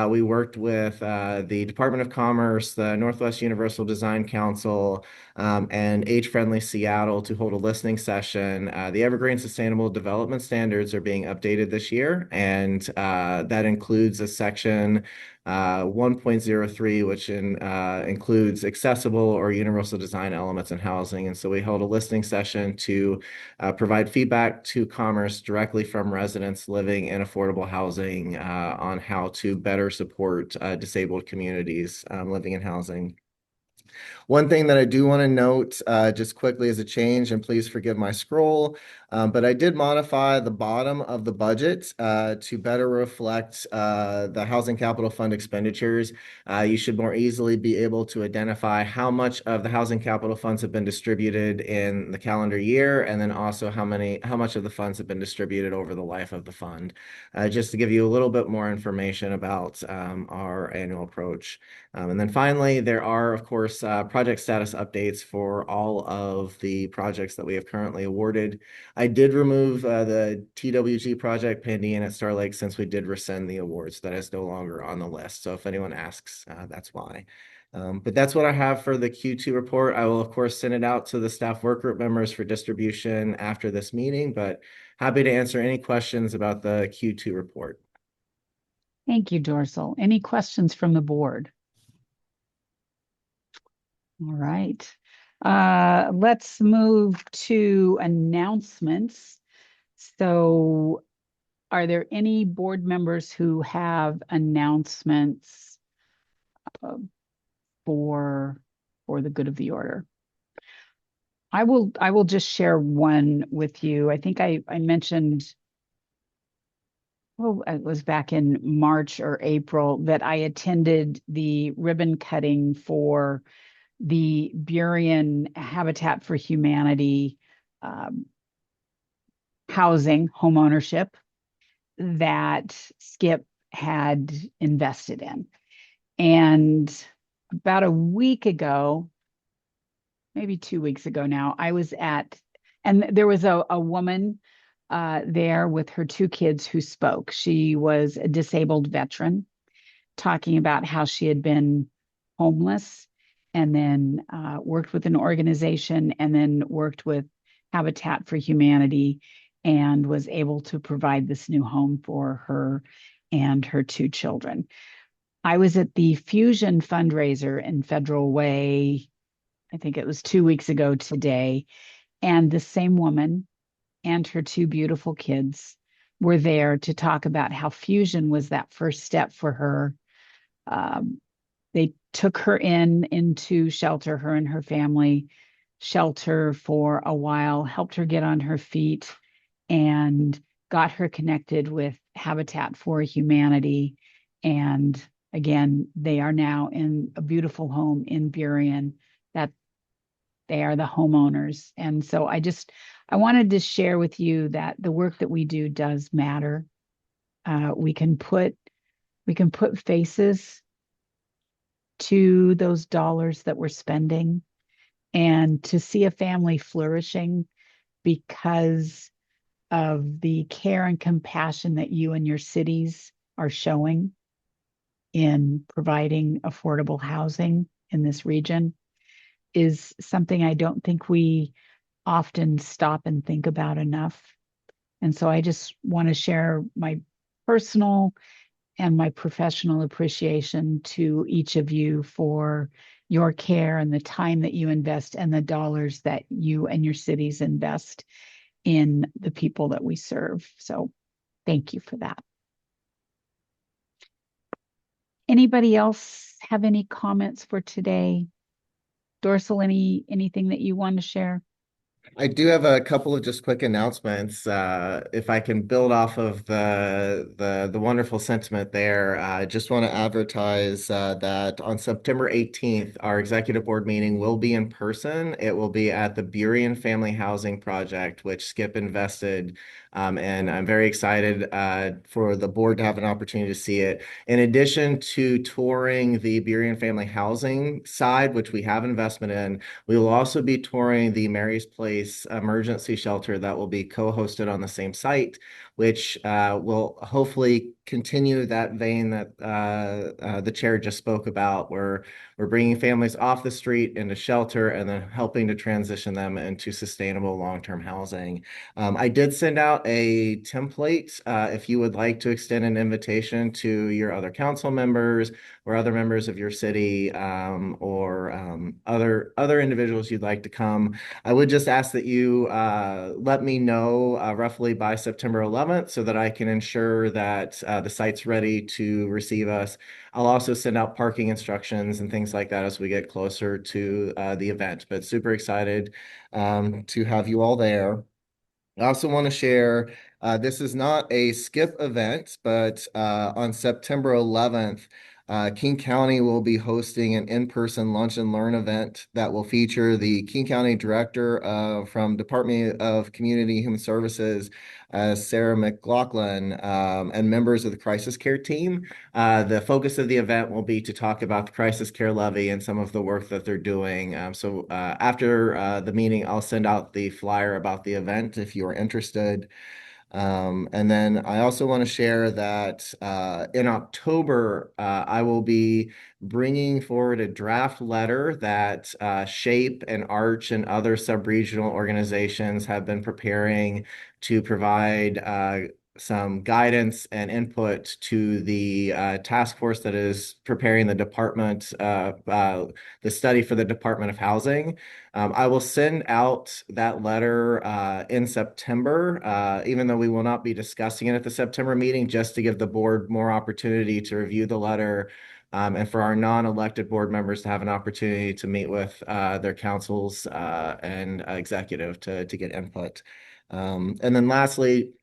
We worked with the Department of Commerce, the Northwest Universal Design Council, and Age Friendly Seattle to hold a listening session. The Evergreen Sustainable Development Standards are being updated this year, and that includes a section 1.03, which includes accessible or universal design elements in housing. And so we held a listening session to provide feedback to Commerce directly from residents living in affordable housing on how to better support disabled communities living in housing. One thing that I do want to note just quickly as a change, and please forgive my scroll, but I did modify the bottom of the budget to better reflect the Housing Capital Fund expenditures. You should more easily be able to identify how much of the Housing Capital Funds have been distributed in the calendar year, and then also how much of the funds have been distributed over the life of the fund, just to give you a little bit more information about our annual approach. And then finally, there are, of course, project status updates for all of the projects that we have currently awarded. I did remove the TWG project Pandian at Star Lake since we did rescind the awards. That is no longer on the list. So if anyone asks, that's why. But that's what I have for the Q2 report. I will, of course, send it out to the staff workgroup members for distribution after this meeting, but happy to answer any questions about the Q2 report. Thank you, Dorsal. Any questions from the board? All right. Let's move to announcements. So are there any board members who have announcements for the good of the order? I will just share one with you. I think I mentioned, it was back in March or April that I attended the ribbon cutting for the Burien Habitat for Humanity housing homeownership that SKIP had invested in. And about a week ago, maybe 2 weeks ago now, I was and there was a woman there with her 2 kids who spoke. She was a disabled veteran talking about how she had been homeless and then worked with an organization and then worked with Habitat for Humanity and was able to provide this new home for her and her 2 children. I was at the Fusion fundraiser in Federal Way, I think it was 2 weeks ago today, and the same woman and her 2 beautiful kids were there to talk about how Fusion was that first step for her they took her into shelter, her and her family shelter for a while, helped her get on her feet, and got her connected with Habitat for Humanity. And again, they are now in a beautiful home in Burien that they are the homeowners. And so I wanted to share with you that the work that we do does matter. We can put faces to those dollars that we're spending, and to see a family flourishing because of the care and compassion that you and your cities are showing in providing affordable housing in this region is something I don't think we often stop and think about enough. And so I just want to share my personal and my professional appreciation to each of you for your care and the time that you invest and the dollars that you and your cities invest in the people that we serve. So thank you for that. Anybody else have any comments for today? Dorsal, anything that you want to share? I do have a couple of just quick announcements. If I can build off of the wonderful sentiment there, I just want to advertise that on September 18th, our executive board meeting will be in person. It will be at the Burien Family Housing Project, which Skip invested, and I'm very excited for the board to have an opportunity to see it. In addition to touring the Burien Family Housing side, which we have investment in, we will also be touring the Mary's Place emergency shelter that will be co-hosted on the same site, which will hopefully continue that vein that the chair just spoke about, where we're bringing families off the street into shelter and then helping to transition them into sustainable long-term housing. I did send out a template if you would like to extend an invitation to your other council members or other members of your city, or other individuals you'd like to come. I would just ask that you let me know roughly by September 11th so that I can ensure that the site's ready to receive us. I'll also send out parking instructions and things like that as we get closer to the event, but super excited to have you all there. I also want to share, this is not a skip event, but on September 11th, King County will be hosting an in-person lunch and learn event that will feature the King County Director from Department of Community Human Services, Sarah McLaughlin, and members of the crisis care team. The focus of the event will be to talk about the crisis care levy and some of the work that they're doing. So after the meeting, I'll send out the flyer about the event if you are interested. And then I also want to share that in October, I will be bringing forward a draft letter that SHAPE and ARCH and other sub-regional organizations have been preparing to provide some guidance and input to the task force that is preparing the the study for the Department of Housing. I will send out that letter in September, even though we will not be discussing it at the September meeting, just to give the board more opportunity to review the letter, and for our non-elected board members to have an opportunity to meet with their councils and executive to get input. And then lastly,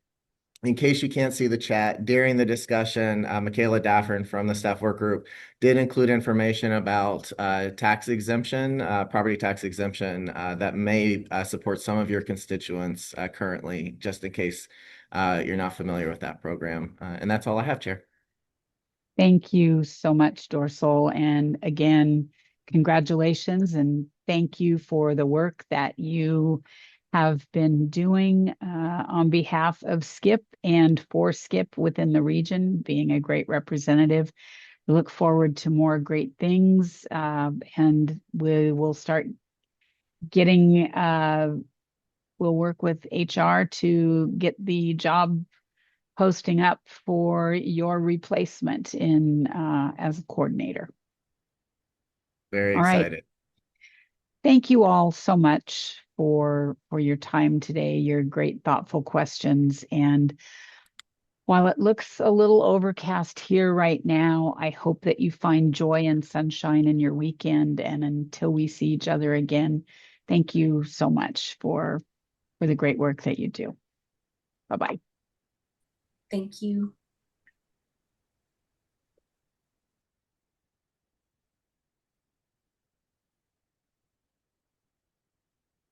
in case you can't see the chat, during the discussion, Michaela Daffern from the staff work group did include information about tax exemption, property tax exemption that may support some of your constituents currently, just in case you're not familiar with that program. And that's all I have, Chair. Thank you so much, Dorsal. And again, congratulations and thank you for the work that you have been doing on behalf of Skip and for Skip within the region, being a great representative. We look forward to more great things, and we will start getting, we'll work with HR to get the job posting up for your replacement in as a coordinator. Very All right. excited. Thank you all so much for your time today, your great thoughtful questions, and While it looks a little overcast here right now, I hope that you find joy and sunshine in your weekend. And until we see each other again, thank you so much for the great work that you do. Bye-bye. Thank you.